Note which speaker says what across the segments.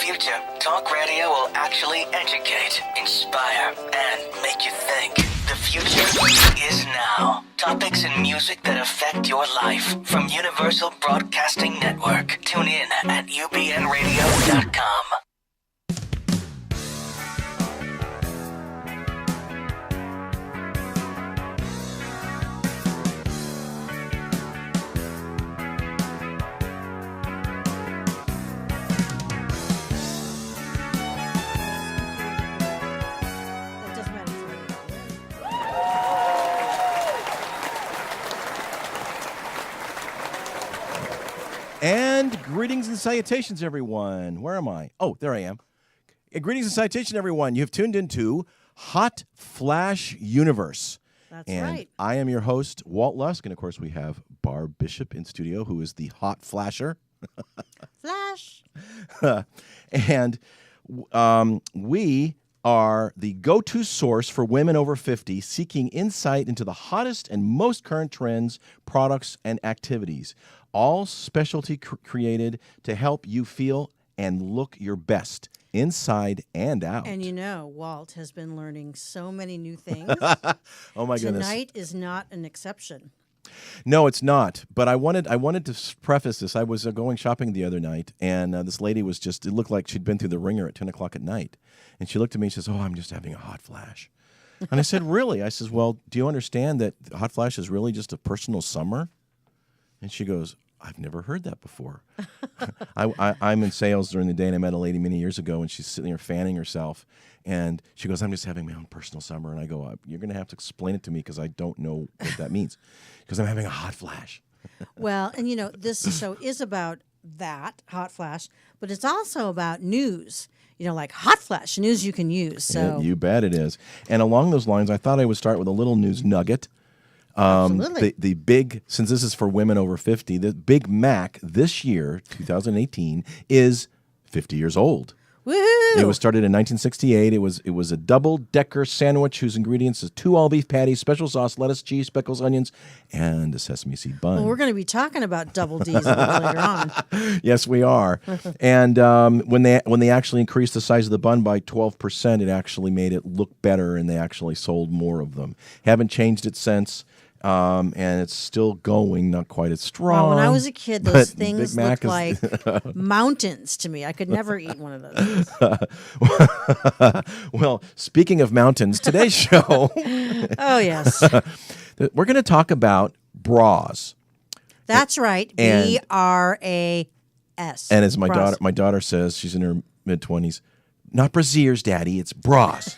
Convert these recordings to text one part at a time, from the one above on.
Speaker 1: future, talk radio will actually educate, inspire, and make you think. The future is now. Topics and music that affect your life from Universal Broadcasting Network. Tune in at ubnradio.com.
Speaker 2: And greetings and salutations, everyone. Where am I? Oh, there I am. Greetings and salutations, everyone. You've tuned into Hot Flash Universe.
Speaker 3: That's
Speaker 2: and
Speaker 3: right.
Speaker 2: I am your host, Walt Lusk. And, of course, we have Barb Bishop in studio, who is the Hot Flasher.
Speaker 3: Flash.
Speaker 2: And we are the go-to source for women over 50 seeking insight into the hottest and most current trends, products, and activities. All specialty created to help you feel and look your best inside and out.
Speaker 3: And you know, Walt has been learning so many new things.
Speaker 2: Oh my goodness.
Speaker 3: Tonight is not an exception.
Speaker 2: No, it's not. But I wanted to preface this. I was going shopping the other night, and this lady was it looked like she'd been through the ringer at 10 o'clock at night. And she looked at me and says, "Oh, I'm just having a hot flash." And I said, "Really?" I says, "Well, do you understand that hot flash is really just a personal summer?" And she goes, "I've never heard that before." I'm in sales during the day, and I met a lady many years ago, and she's sitting there fanning herself. And she goes, "I'm just having my own personal summer." And I go, "You're going to have to explain it to me because I don't know what that means." Because I'm having a hot flash.
Speaker 3: Well, and you know, this show is about that, hot flash, but it's also about news. You know, like hot flash, news you can use. So
Speaker 2: You bet it is. And along those lines, I thought I would start with a little news nugget.
Speaker 3: Absolutely.
Speaker 2: The big, since this is for women over 50, the Big Mac this year, 2018, is 50 years old.
Speaker 3: Woohoo!
Speaker 2: It was started in 1968. It was a double-decker sandwich whose ingredients is 2 all-beef patties, special sauce, lettuce, cheese, pickles, onions, and a sesame seed bun.
Speaker 3: Well, we're going to be talking about double D's a little later on.
Speaker 2: Yes, we are. And when they actually increased the size of the bun by 12%, it actually made it look better, and they actually sold more of them. Haven't changed it since. And it's still going, not quite as strong.
Speaker 3: Well, when I was a kid, those
Speaker 2: but
Speaker 3: things
Speaker 2: Big Mac
Speaker 3: looked like mountains to me. I could never eat one of those.
Speaker 2: Well, speaking of mountains, today's show,
Speaker 3: Oh, yes.
Speaker 2: we're going to talk about bras.
Speaker 3: That's right.
Speaker 2: And-
Speaker 3: B-R-A-S.
Speaker 2: And as my
Speaker 3: Bras.
Speaker 2: daughter says, she's in her mid-20s, not brassieres, Daddy, it's bras.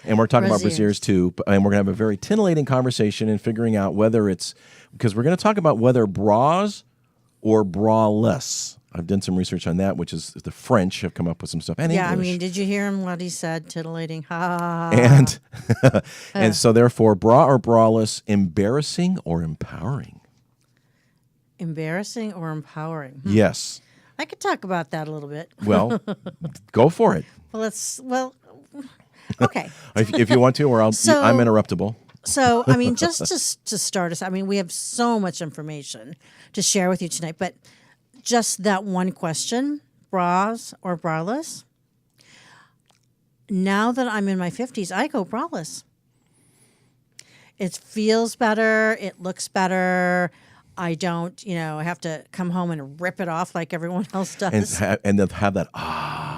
Speaker 2: And we're talking about brassieres too, and we're going to have a very titillating conversation and figuring out whether it's, because we're going to talk about whether bras or braless. I've done some research on that, which is the French have come up with some stuff. And
Speaker 3: Yeah,
Speaker 2: English.
Speaker 3: I mean, did you hear him what he said? Titillating. Ha.
Speaker 2: And so therefore, bra or braless, embarrassing or empowering?
Speaker 3: Embarrassing or empowering?
Speaker 2: Yes.
Speaker 3: I could talk about that a little bit.
Speaker 2: Well, go for it.
Speaker 3: Okay.
Speaker 2: If you want to, or I'm interruptible.
Speaker 3: So, I mean, just to start us, I mean, we have so much information to share with you tonight, but just that one question, bras or braless? Now that I'm in my 50s, I go braless. It feels better. It looks better. I don't, I have to come home and rip it off like everyone else does.
Speaker 2: And they'll have that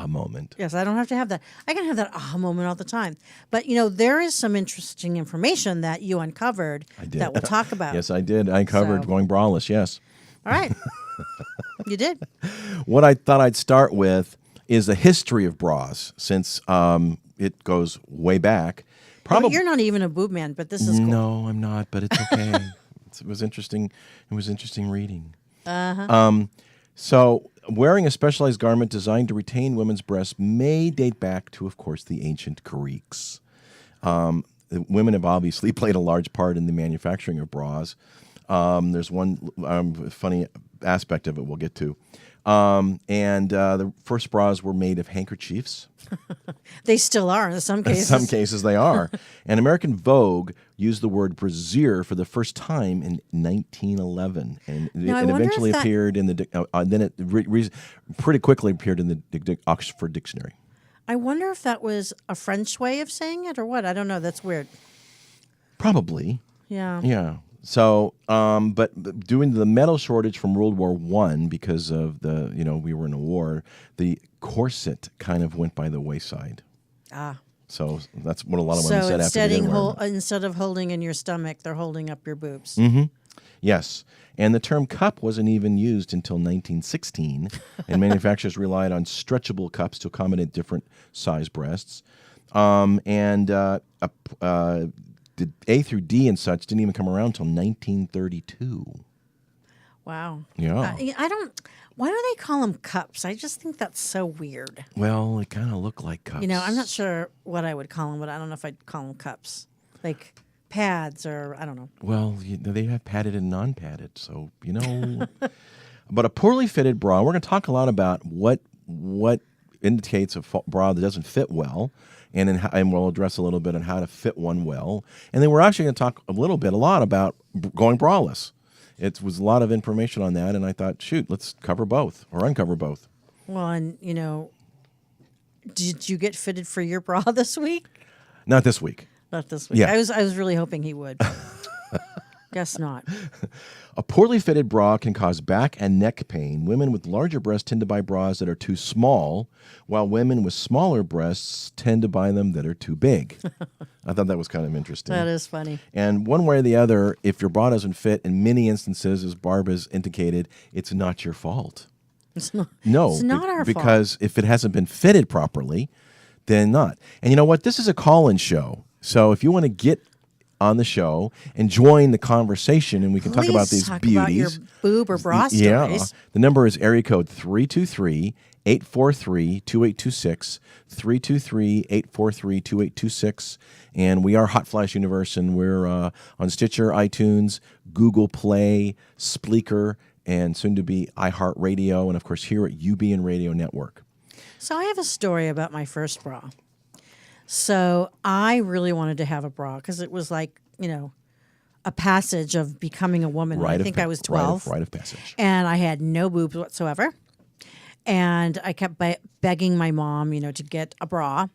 Speaker 2: moment.
Speaker 3: Yes, I don't have to have that. I can have that moment all the time. But, there is some interesting information that you uncovered that we'll talk about.
Speaker 2: Yes, I did. I uncovered going braless, yes.
Speaker 3: All right. You did.
Speaker 2: What I thought I'd start with is the history of bras, since it goes way back.
Speaker 3: Well, you're not even a boob man, but this is cool.
Speaker 2: No, I'm not, but it's okay. It was interesting. It was interesting reading. So wearing a specialized garment designed to retain women's breasts may date back to, of course, the ancient Greeks. Women have obviously played a large part in the manufacturing of bras. There's one funny aspect of it we'll get to. And the first bras were made of handkerchiefs.
Speaker 3: They still are in some cases.
Speaker 2: In some cases they are. And American Vogue used the word brassiere for the first time in 1911. And
Speaker 3: Now, I
Speaker 2: it
Speaker 3: wonder
Speaker 2: eventually
Speaker 3: if that-
Speaker 2: appeared in the, then it pretty quickly appeared in the Oxford Dictionary.
Speaker 3: I wonder if that was a French way of saying it or what. I don't know. That's weird.
Speaker 2: Probably.
Speaker 3: Yeah.
Speaker 2: Yeah. So, but due to the metal shortage from World War I, because of we were in a war, the corset kind of went by the wayside.
Speaker 3: Ah.
Speaker 2: So that's what a lot of women said after they didn't wear them.
Speaker 3: Instead of holding in your stomach, they're holding up your boobs.
Speaker 2: Mm-hmm. Yes. And the term cup wasn't even used until 1916, and manufacturers relied on stretchable cups to accommodate different size breasts. The A through D and such didn't even come around until 1932.
Speaker 3: Wow.
Speaker 2: Yeah.
Speaker 3: Why do they call them cups? I just think that's so weird.
Speaker 2: Well, they kind of look like cups.
Speaker 3: I'm not sure what I would call them, but I don't know if I'd call them cups. Like pads or I don't know.
Speaker 2: Well, they have padded and non-padded, so, But a poorly fitted bra, we're going to talk a lot about what indicates a bra that doesn't fit well, and we'll address a little bit on how to fit one well. And then we're actually going to talk a lot about going braless. It was a lot of information on that, and I thought, shoot, let's cover both or uncover both.
Speaker 3: Well, and did you get fitted for your bra this week?
Speaker 2: Not this week.
Speaker 3: Not this week.
Speaker 2: Yeah.
Speaker 3: I was really hoping he would. Guess not.
Speaker 2: A poorly fitted bra can cause back and neck pain. Women with larger breasts tend to buy bras that are too small, while women with smaller breasts tend to buy them that are too big. I thought that was kind of interesting.
Speaker 3: That is funny.
Speaker 2: And one way or the other, if your bra doesn't fit, in many instances, as Barb has indicated, it's not your fault.
Speaker 3: It's not.
Speaker 2: No,
Speaker 3: it's not our fault.
Speaker 2: because if it hasn't been fitted properly, then not. And you know what? This is a call-in show. So if you want to get on the show and join the conversation, and we can talk about these beauties.
Speaker 3: About your boob or bra stories.
Speaker 2: Yeah. The number is area code 323-843-2826, 323-843-2826. And we are Hot Flash Universe, and we're on Stitcher, iTunes, Google Play, Spreaker, and soon to be iHeartRadio, and of course here at UBN Radio Network.
Speaker 3: So I have a story about my first bra. So I really wanted to have a bra because it was like, a passage of becoming a woman. I think I was 12.
Speaker 2: Rite of passage.
Speaker 3: And I had no boobs whatsoever. And I kept begging my mom, to get a bra.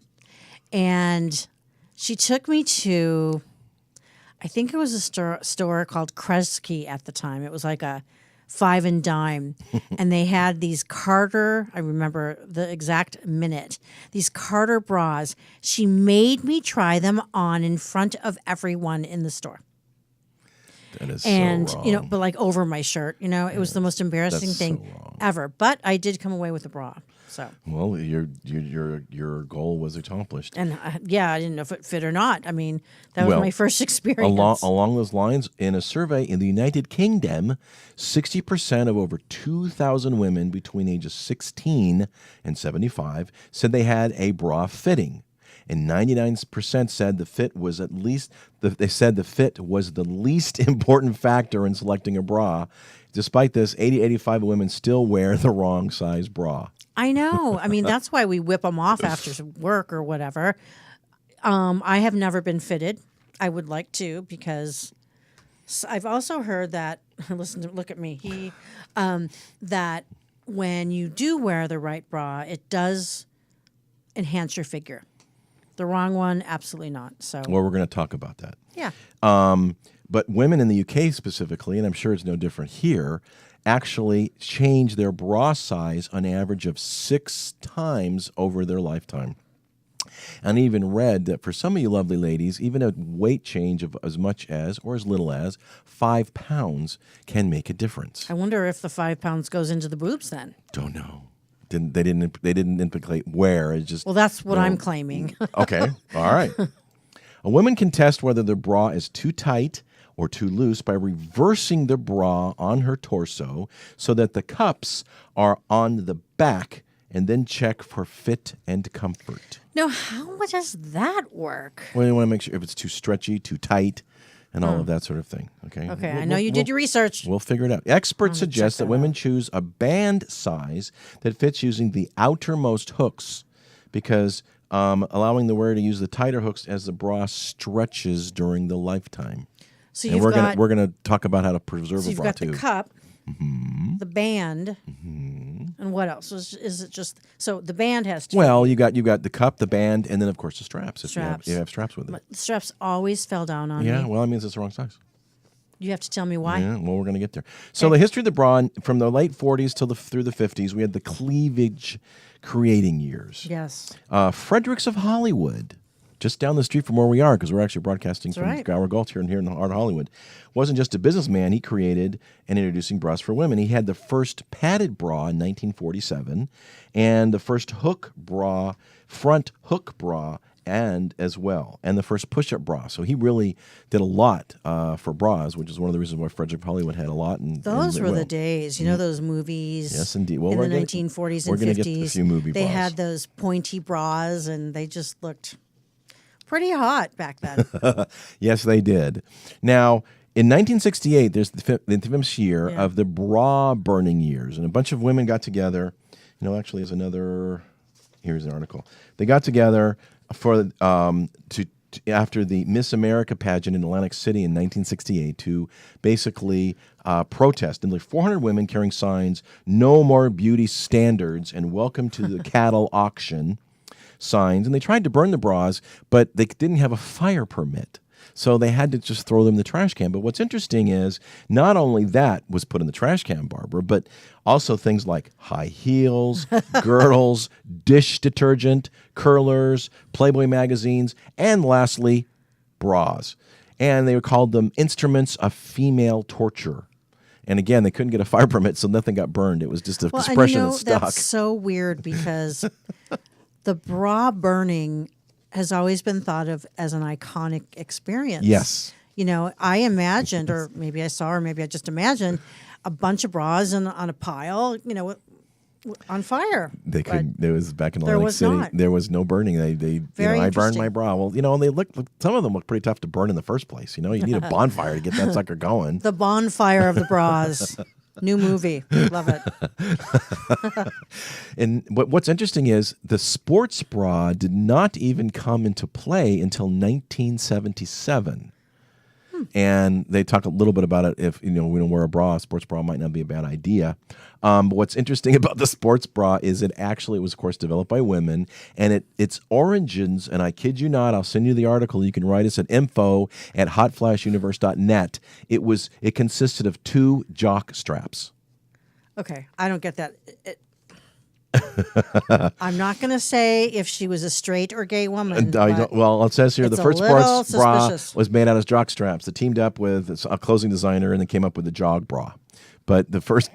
Speaker 3: And she took me to, I think it was a store called Kresge at the time. It was like a 5 and dime. And they had these Carter, I remember the exact minute, these Carter bras. She made me try them on in front of everyone in the store.
Speaker 2: That is
Speaker 3: And,
Speaker 2: so wrong.
Speaker 3: but like over my shirt, it was the most embarrassing
Speaker 2: That's
Speaker 3: thing
Speaker 2: so wrong.
Speaker 3: ever. But I did come away with a bra. So,
Speaker 2: Well, your goal was accomplished.
Speaker 3: and I didn't know if it fit or not. I mean, that was my first experience.
Speaker 2: Along those lines, in a survey in the United Kingdom, 60% of over 2,000 women between ages 16 and 75 said they had a bra fitting. And 99% said the fit was the least important factor in selecting a bra. Despite this, 85 women still wear the wrong size bra.
Speaker 3: I know. I mean, that's why we whip them off after work or whatever. I have never been fitted. I would like to, because I've also heard that, look at me, that when you do wear the right bra, it does enhance your figure. The wrong one, absolutely not. So,
Speaker 2: Well, we're going to talk about that.
Speaker 3: yeah.
Speaker 2: But women in the UK specifically, and I'm sure it's no different here, actually change their bra size on average of 6 times over their lifetime. And I even read that for some of you lovely ladies, even a weight change of as much as or as little as 5 pounds can make a difference.
Speaker 3: I wonder if the 5 pounds goes into the boobs then.
Speaker 2: Don't know. They didn't implicate where. It's just,
Speaker 3: Well, that's what I'm claiming.
Speaker 2: Okay. All right. A woman can test whether the bra is too tight or too loose by reversing the bra on her torso so that the cups are on the back, and then check for fit and comfort.
Speaker 3: Now, how does that work?
Speaker 2: Well, you want to make sure if it's too stretchy, too tight, and all of that sort of thing. Okay.
Speaker 3: Okay, I know you did your research.
Speaker 2: We'll figure it out. Experts suggest that
Speaker 3: that
Speaker 2: women choose a band size that fits using the outermost hooks, because allowing the wearer to use the tighter hooks as the bra stretches during the lifetime.
Speaker 3: So
Speaker 2: And
Speaker 3: you've got
Speaker 2: we're gonna talk about how to preserve
Speaker 3: so
Speaker 2: a
Speaker 3: you've
Speaker 2: bra
Speaker 3: got
Speaker 2: too.
Speaker 3: the cup, the band, and what else? Is it just so the band has to?
Speaker 2: Well, you got the cup, the band, and then of course the straps. If
Speaker 3: Straps.
Speaker 2: you have straps with it.
Speaker 3: The straps always fell down on
Speaker 2: Yeah,
Speaker 3: me.
Speaker 2: well, that means it's the wrong size.
Speaker 3: You have to tell me why.
Speaker 2: Yeah, well, we're going to get there. So the history of the bra from the late 40s through the 50s, we had the cleavage creating years.
Speaker 3: Yes.
Speaker 2: Fredericks of Hollywood, just down the street from where we are, because we're actually broadcasting from
Speaker 3: right.
Speaker 2: Gower Gulch here in the heart of Hollywood, wasn't just a businessman. He created and introducing bras for women. He had the first padded bra in 1947 and the first front hook bra and the first push-up bra. So he really did a lot for bras, which is one of the reasons why Frederick Hollywood had a lot.
Speaker 3: Those were the days. You know those movies
Speaker 2: Yes, indeed. Well,
Speaker 3: in the
Speaker 2: we're gonna-
Speaker 3: 1940s
Speaker 2: we're
Speaker 3: and
Speaker 2: gonna
Speaker 3: 50s.
Speaker 2: get a few movie
Speaker 3: they
Speaker 2: bras.
Speaker 3: had those pointy bras, and they just looked pretty hot back then.
Speaker 2: Yes, they did. Now, in 1968, there's the infamous year of the bra burning years, and a bunch of women got together. Actually, here's an article. They got together for after the Miss America pageant in Atlantic City in 1968 to basically protest. Nearly 400 women carrying signs, "No more beauty standards" and "Welcome to the cattle auction" signs. And they tried to burn the bras, but they didn't have a fire permit. So they had to just throw them in the trash can. But what's interesting is not only that was put in the trash can, Barbara, but also things like high heels, girdles, dish detergent, curlers, Playboy magazines, and lastly, bras. And they called them instruments of female torture. And again, they couldn't get a fire permit, so nothing got burned. It was just an expression that stuck.
Speaker 3: That's so weird because the bra burning has always been thought of as an iconic experience.
Speaker 2: Yes.
Speaker 3: I imagined, or maybe I saw, or maybe I just imagined, a bunch of bras on a pile, on fire.
Speaker 2: They could. There was back in
Speaker 3: There
Speaker 2: Atlantic
Speaker 3: was
Speaker 2: City.
Speaker 3: not.
Speaker 2: There was no burning. They
Speaker 3: Very
Speaker 2: I burned
Speaker 3: interesting.
Speaker 2: my bra. Well, and they look. Some of them look pretty tough to burn in the first place. You need a bonfire to get that sucker going.
Speaker 3: The bonfire of the bras. New movie. Love it.
Speaker 2: And what's interesting is the sports bra did not even come into play until 1977. And they talk a little bit about it. If we don't wear a bra, a sports bra might not be a bad idea. But what's interesting about the sports bra is it was, of course, developed by women, and its origins. And I kid you not, I'll send you the article. You can write us at info@hotflashuniverse.net. It consisted of 2 jock straps.
Speaker 3: Okay, I don't get that. I'm not going to say if she was a straight or gay woman.
Speaker 2: Well, it says here the
Speaker 3: it's a
Speaker 2: first
Speaker 3: little
Speaker 2: sports bra
Speaker 3: suspicious.
Speaker 2: was made out of jock straps. They teamed up with a clothing designer and they came up with the jog bra. But the first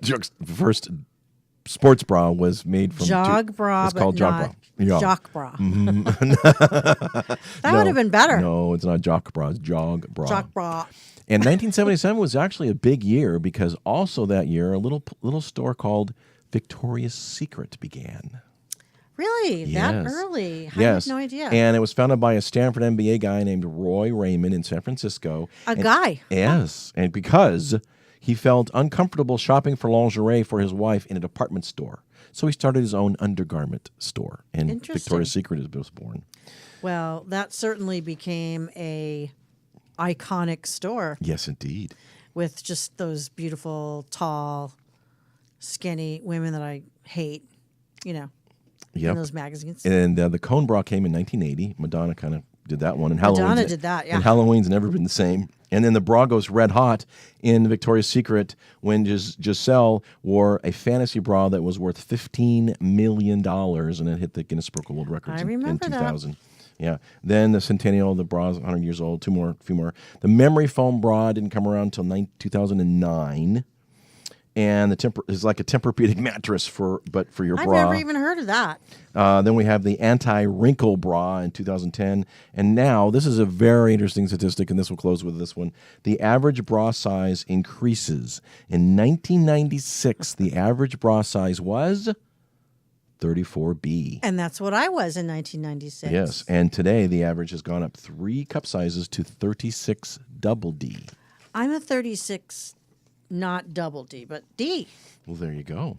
Speaker 2: sports bra was made from
Speaker 3: Jog bra,
Speaker 2: It's
Speaker 3: but
Speaker 2: called jog
Speaker 3: not
Speaker 2: bra. Yeah.
Speaker 3: jock bra. That would have been better.
Speaker 2: No, it's not jock bra. It's jog bra.
Speaker 3: Jock bra.
Speaker 2: And 1977 was actually a big year because also that year a little store called Victoria's Secret began.
Speaker 3: Really? That
Speaker 2: Yes.
Speaker 3: early? I
Speaker 2: Yes.
Speaker 3: had no idea.
Speaker 2: And it was founded by a Stanford MBA guy named Roy Raymond in San Francisco.
Speaker 3: Guy.
Speaker 2: Yes. And because he felt uncomfortable shopping for lingerie for his wife in a department store. So he started his own undergarment store. And
Speaker 3: Interesting.
Speaker 2: Victoria's Secret was born.
Speaker 3: Well, that certainly became a iconic store
Speaker 2: Yes, indeed.
Speaker 3: with just those beautiful, tall, skinny women that I hate, in
Speaker 2: Yep.
Speaker 3: those magazines.
Speaker 2: And the cone bra came in 1980. Madonna kind of did that one. And
Speaker 3: Madonna did that, yeah.
Speaker 2: And Halloween's never been the same. And then the bra goes red hot in Victoria's Secret when Giselle wore a fantasy bra that was worth $15 million, and it hit the Guinness Book of World Records
Speaker 3: I
Speaker 2: in
Speaker 3: remember that.
Speaker 2: 2000. Yeah. Then the centennial, the bra's 100 years old, a few more. The memory foam bra didn't come around until 2009. And is like a Tempur-Pedic mattress for your
Speaker 3: I've
Speaker 2: bra.
Speaker 3: never even heard of that.
Speaker 2: Then we have the anti-wrinkle bra in 2010. And now, this is a very interesting statistic, and this will close with this one. The average bra size increases. In 1996, the average bra size was 34B.
Speaker 3: And that's what I was in 1996.
Speaker 2: Yes, and today the average has gone up 3 cup sizes to 36 double D?
Speaker 3: I'm a 36, not double D, but D.
Speaker 2: Well, there you go.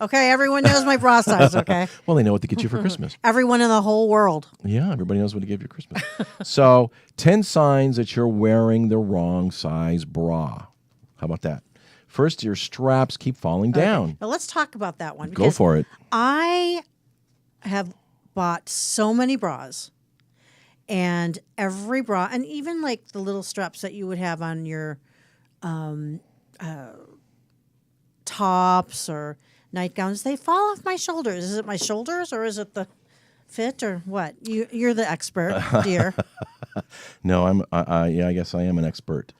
Speaker 3: Okay, everyone knows my bra size, okay?
Speaker 2: Well, they know what to get you for Christmas.
Speaker 3: Everyone in the whole world.
Speaker 2: Yeah, everybody knows what to give you for Christmas. So, 10 signs that you're wearing the wrong size bra. How about that? First, your straps keep falling down.
Speaker 3: Okay. Now let's talk about that one.
Speaker 2: Go for it.
Speaker 3: I have bought so many bras, and every bra, and even like the little straps that you would have on your tops or nightgowns, they fall off my shoulders. Is it my shoulders or is it the fit or what? You're the expert, dear.
Speaker 2: No, I guess I am an expert.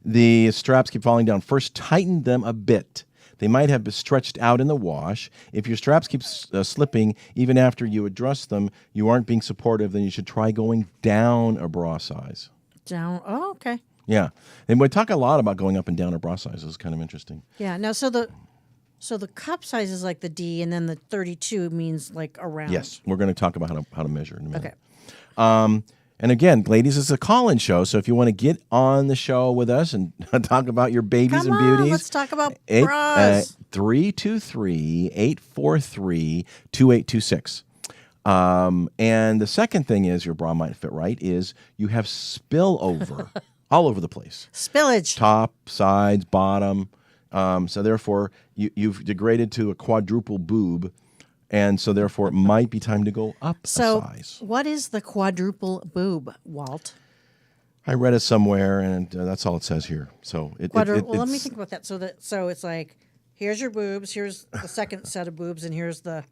Speaker 2: The straps keep falling down. First, tighten them a bit. They might have been stretched out in the wash. If your straps keep slipping, even after you address them, you aren't being supportive, then you should try going down a bra size.
Speaker 3: Down. Oh, okay.
Speaker 2: Yeah. And we talk a lot about going up and down a bra size. It's kind of interesting.
Speaker 3: Yeah. Now, so the cup size is like the D, and then the 32 means like around.
Speaker 2: Yes. We're going to talk about how to measure in a minute.
Speaker 3: Okay.
Speaker 2: And again, ladies, it's a call-in show, so if you want to get on the show with us and talk about your babies
Speaker 3: Come
Speaker 2: and
Speaker 3: on,
Speaker 2: beauties.
Speaker 3: let's talk about bras.
Speaker 2: 323-843-2826. And the second thing is your bra might fit right is you have spillover all over the place.
Speaker 3: Spillage.
Speaker 2: Top, sides, bottom. So therefore, you've degraded to a quadruple boob. And so, therefore, it might be time to go up a size.
Speaker 3: What is the quadruple boob, Walt?
Speaker 2: I read it somewhere, and that's all it says here. So
Speaker 3: Well, let me think about that. So it's like, here's your boobs, here's the second set of boobs, and here's the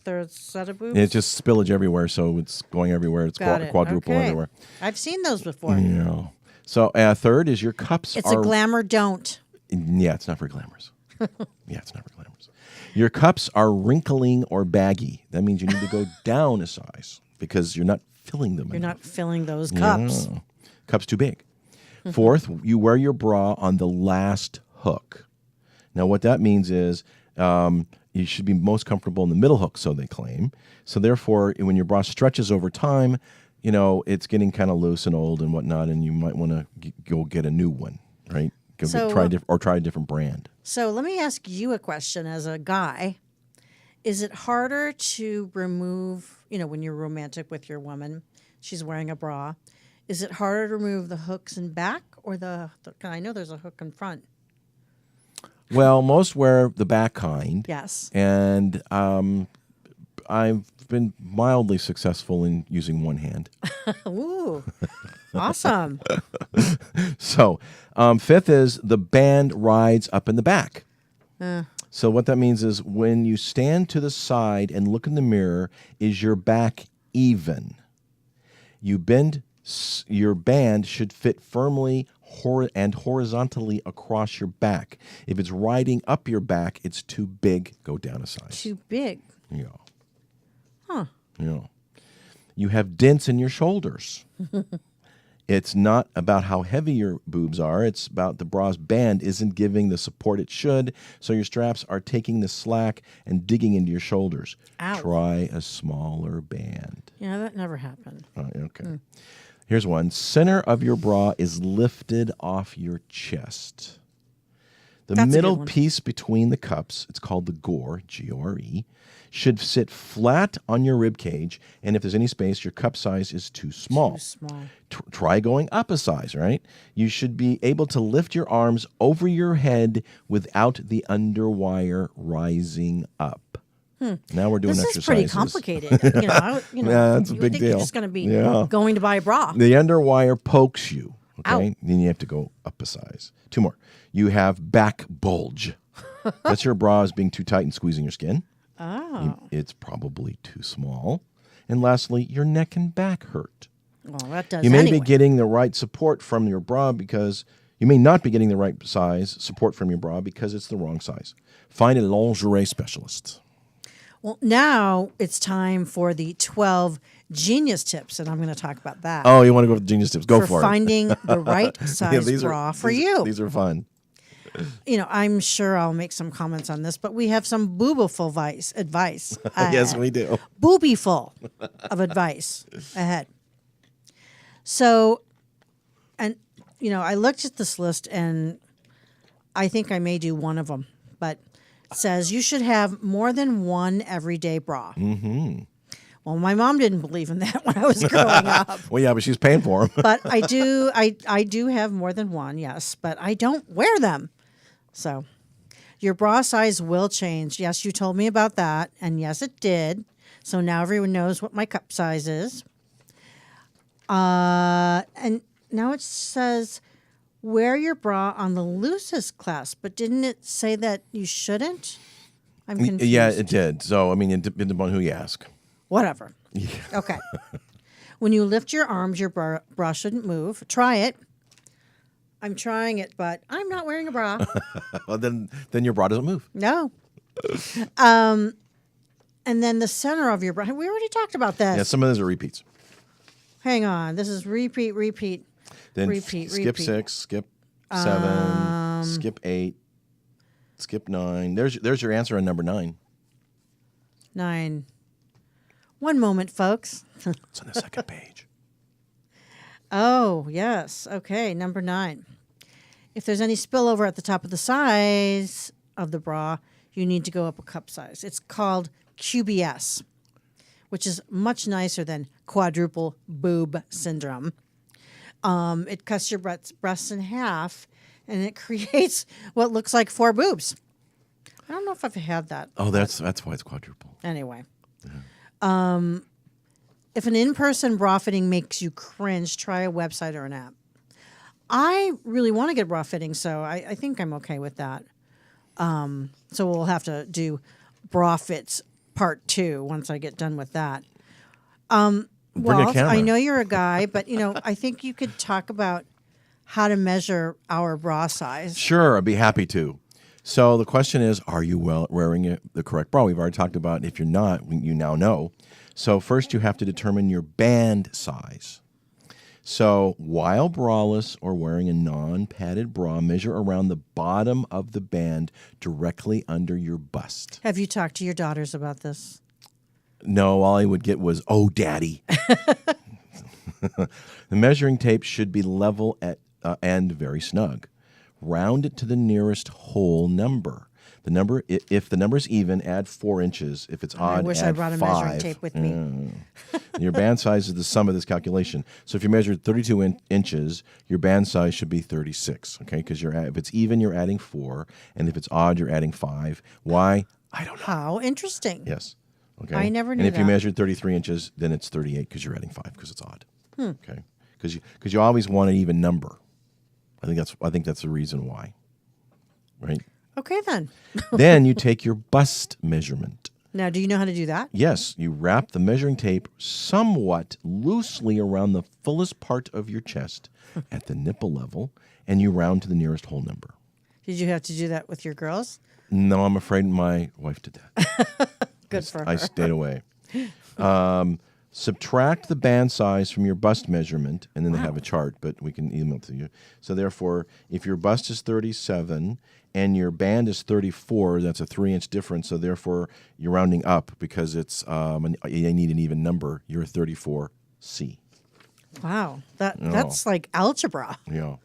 Speaker 3: third set of boobs.
Speaker 2: It's just spillage everywhere, so it's going everywhere. It's quadruple
Speaker 3: Okay.
Speaker 2: everywhere.
Speaker 3: I've seen those before.
Speaker 2: Yeah. So third is your cups
Speaker 3: It's a glamour don't.
Speaker 2: Yeah, it's not for glamours. It's not for glamours. Your cups are wrinkling or baggy. That means you need to go down a size because you're not filling them.
Speaker 3: You're not filling those cups.
Speaker 2: Yeah. Cups too big. Fourth, you wear your bra on the last hook. Now, what that means is you should be most comfortable in the middle hook, so they claim. So therefore, when your bra stretches over time, it's getting kind of loose and old and whatnot, and you might want to go get a new one, right? Try a different brand.
Speaker 3: So let me ask you a question as a guy. Is it harder to remove, when you're romantic with your woman, she's wearing a bra, is it harder to remove the hooks in back or I know there's a hook in front.
Speaker 2: Well, most wear the back kind.
Speaker 3: Yes.
Speaker 2: And I've been mildly successful in using one hand.
Speaker 3: Ooh, awesome.
Speaker 2: So, fifth is the band rides up in the back. So what that means is when you stand to the side and look in the mirror, is your back even? Your band should fit firmly and horizontally across your back. If it's riding up your back, it's too big. Go down a size.
Speaker 3: Too big.
Speaker 2: Yeah.
Speaker 3: Huh.
Speaker 2: Yeah. You have dents in your shoulders. It's not about how heavy your boobs are. It's about the bra's band isn't giving the support it should, so your straps are taking the slack and digging into your shoulders.
Speaker 3: Ow.
Speaker 2: Try a smaller band.
Speaker 3: Yeah, that never happened.
Speaker 2: Okay. Here's one. Center of your bra is lifted off your chest. The
Speaker 3: That's a good
Speaker 2: middle
Speaker 3: one.
Speaker 2: piece between the cups, it's called the gore, G-O-R-E, should sit flat on your rib cage, and if there's any space, your cup size is too small.
Speaker 3: Too small.
Speaker 2: Try going up a size, right? You should be able to lift your arms over your head without the underwire rising up. Now we're doing
Speaker 3: This
Speaker 2: exercises.
Speaker 3: is pretty complicated.
Speaker 2: Yeah, that's a
Speaker 3: you
Speaker 2: big
Speaker 3: think
Speaker 2: deal.
Speaker 3: You're just going to be
Speaker 2: Yeah.
Speaker 3: going to buy a bra.
Speaker 2: The underwire pokes you, okay?
Speaker 3: Ow.
Speaker 2: Then you have to go up a size. Two more. You have back bulge. That's your bra is being too tight and squeezing your skin.
Speaker 3: Oh.
Speaker 2: It's probably too small. And lastly, your neck and back hurt.
Speaker 3: Well, that does
Speaker 2: You may
Speaker 3: anyway.
Speaker 2: be getting the right support from your bra because you may not be getting the right size support from your bra because it's the wrong size. Find a lingerie specialist.
Speaker 3: Well, now it's time for the 12 genius tips, and I'm going to talk about that.
Speaker 2: Oh, you want to go with the genius tips? Go for it.
Speaker 3: finding the right size bra for you.
Speaker 2: These are fun.
Speaker 3: I'm sure I'll make some comments on this, but we have some boobiful advice.
Speaker 2: Yes, we do.
Speaker 3: Boobyful of advice ahead. So And, I looked at this list and I think I may do one of them, but it says you should have more than one everyday bra. Mm-hmm. Well, my mom didn't believe in that when I was growing up.
Speaker 2: Well, yeah, but she's paying for them.
Speaker 3: But I do have more than one, yes, but I don't wear them. So your bra size will change. Yes, you told me about that, and yes, it did. So now everyone knows what my cup size is. And now it says wear your bra on the loosest clasp, but didn't it say that you shouldn't? I'm confused.
Speaker 2: Yeah, it did. So, I mean, it depends upon who you ask.
Speaker 3: Whatever. Yeah. Okay. When you lift your arms, your bra shouldn't move. Try it. I'm trying it, but I'm not wearing a bra.
Speaker 2: Well, then your bra doesn't move.
Speaker 3: No. And then the center of your bra. We already talked about this.
Speaker 2: Yeah, some of those are repeats.
Speaker 3: Hang on. This is repeat.
Speaker 2: Then
Speaker 3: repeat.
Speaker 2: skip 6, skip 7, skip 8, skip 9. There's your answer on number 9.
Speaker 3: 9. One moment, folks.
Speaker 2: It's on the second page.
Speaker 3: Oh, yes. Okay, number 9. If there's any spillover at the top of the size of the bra, you need to go up a cup size. It's called QBS, which is much nicer than quadruple boob syndrome. It cuts your breasts in half, and it creates what looks like 4 boobs. I don't know if I've had that.
Speaker 2: Oh, that's why it's quadruple.
Speaker 3: Anyway. If an in-person bra fitting makes you cringe, try a website or an app. I really want to get bra fitting, so I think I'm okay with that. So we'll have to do bra fits part 2 once I get done with that.
Speaker 2: Bring a camera.
Speaker 3: I know you're a guy, but I think you could talk about how to measure our bra size.
Speaker 2: Sure, I'd be happy to. So the question is, are you wearing the correct bra? We've already talked about if you're not, you now know. So first you have to determine your band size. So while braless or wearing a non-padded bra, measure around the bottom of the band directly under your bust.
Speaker 3: Have you talked to your daughters about this?
Speaker 2: No, all I would get was, "Oh, Daddy." The measuring tape should be level at and very snug. Round it to the nearest whole number. The number, if the number is even, add 4 inches. If it's odd,
Speaker 3: I wish
Speaker 2: add
Speaker 3: I brought a
Speaker 2: 5.
Speaker 3: measuring tape with me.
Speaker 2: Your band size is the sum of this calculation. So if you measured 32 inches, your band size should be 36. Okay, because if it's even, you're adding 4, and if it's odd, you're adding 5. Why? I don't know.
Speaker 3: How interesting.
Speaker 2: Yes. Okay.
Speaker 3: I never knew
Speaker 2: And if you
Speaker 3: that.
Speaker 2: measured 33 inches, then it's 38 because you're adding 5 because it's odd. Okay. Because you always want an even number. I think that's the reason why. Right.
Speaker 3: Okay, then.
Speaker 2: Then you take your bust measurement.
Speaker 3: Now, do you know how to do that?
Speaker 2: Yes, you wrap the measuring tape somewhat loosely around the fullest part of your chest at the nipple level, and you round to the nearest whole number.
Speaker 3: Did you have to do that with your girls?
Speaker 2: No, I'm afraid my wife did that.
Speaker 3: Good for her.
Speaker 2: I stayed away. Subtract the band size from your bust measurement, and then they have a chart, but we can email it to you. So therefore, if your bust is 37 and your band is 34, that's a 3-inch difference. So therefore, you're rounding up because it's you need an even number. You're a 34C.
Speaker 3: Wow, that's like algebra.
Speaker 2: Yeah.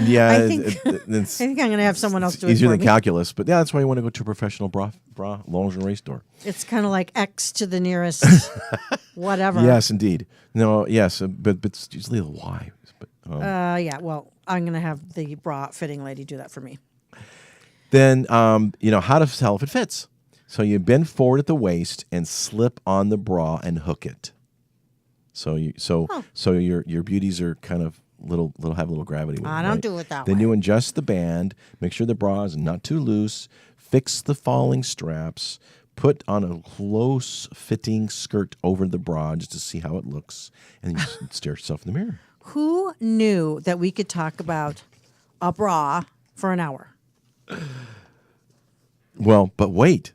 Speaker 2: Yeah,
Speaker 3: I think I'm going to have someone else do it
Speaker 2: easier
Speaker 3: for
Speaker 2: than
Speaker 3: me.
Speaker 2: calculus, but yeah, that's why you want to go to a professional bra lingerie store.
Speaker 3: It's kind of like X to the nearest whatever.
Speaker 2: Yes, indeed. No, yes, but it's usually the Y. But,
Speaker 3: Yeah, well, I'm going to have the bra fitting lady do that for me.
Speaker 2: then, how to tell if it fits. So you bend forward at the waist and slip on the bra and hook it. So your beauties are kind of have a little gravity with
Speaker 3: I
Speaker 2: them,
Speaker 3: don't
Speaker 2: right?
Speaker 3: do it that
Speaker 2: Then
Speaker 3: way.
Speaker 2: you adjust the band, make sure the bra is not too loose, fix the falling straps, put on a close-fitting skirt over the bra just to see how it looks, and you stare at yourself in the mirror.
Speaker 3: Who knew that we could talk about a bra for an hour?
Speaker 2: Well, but wait.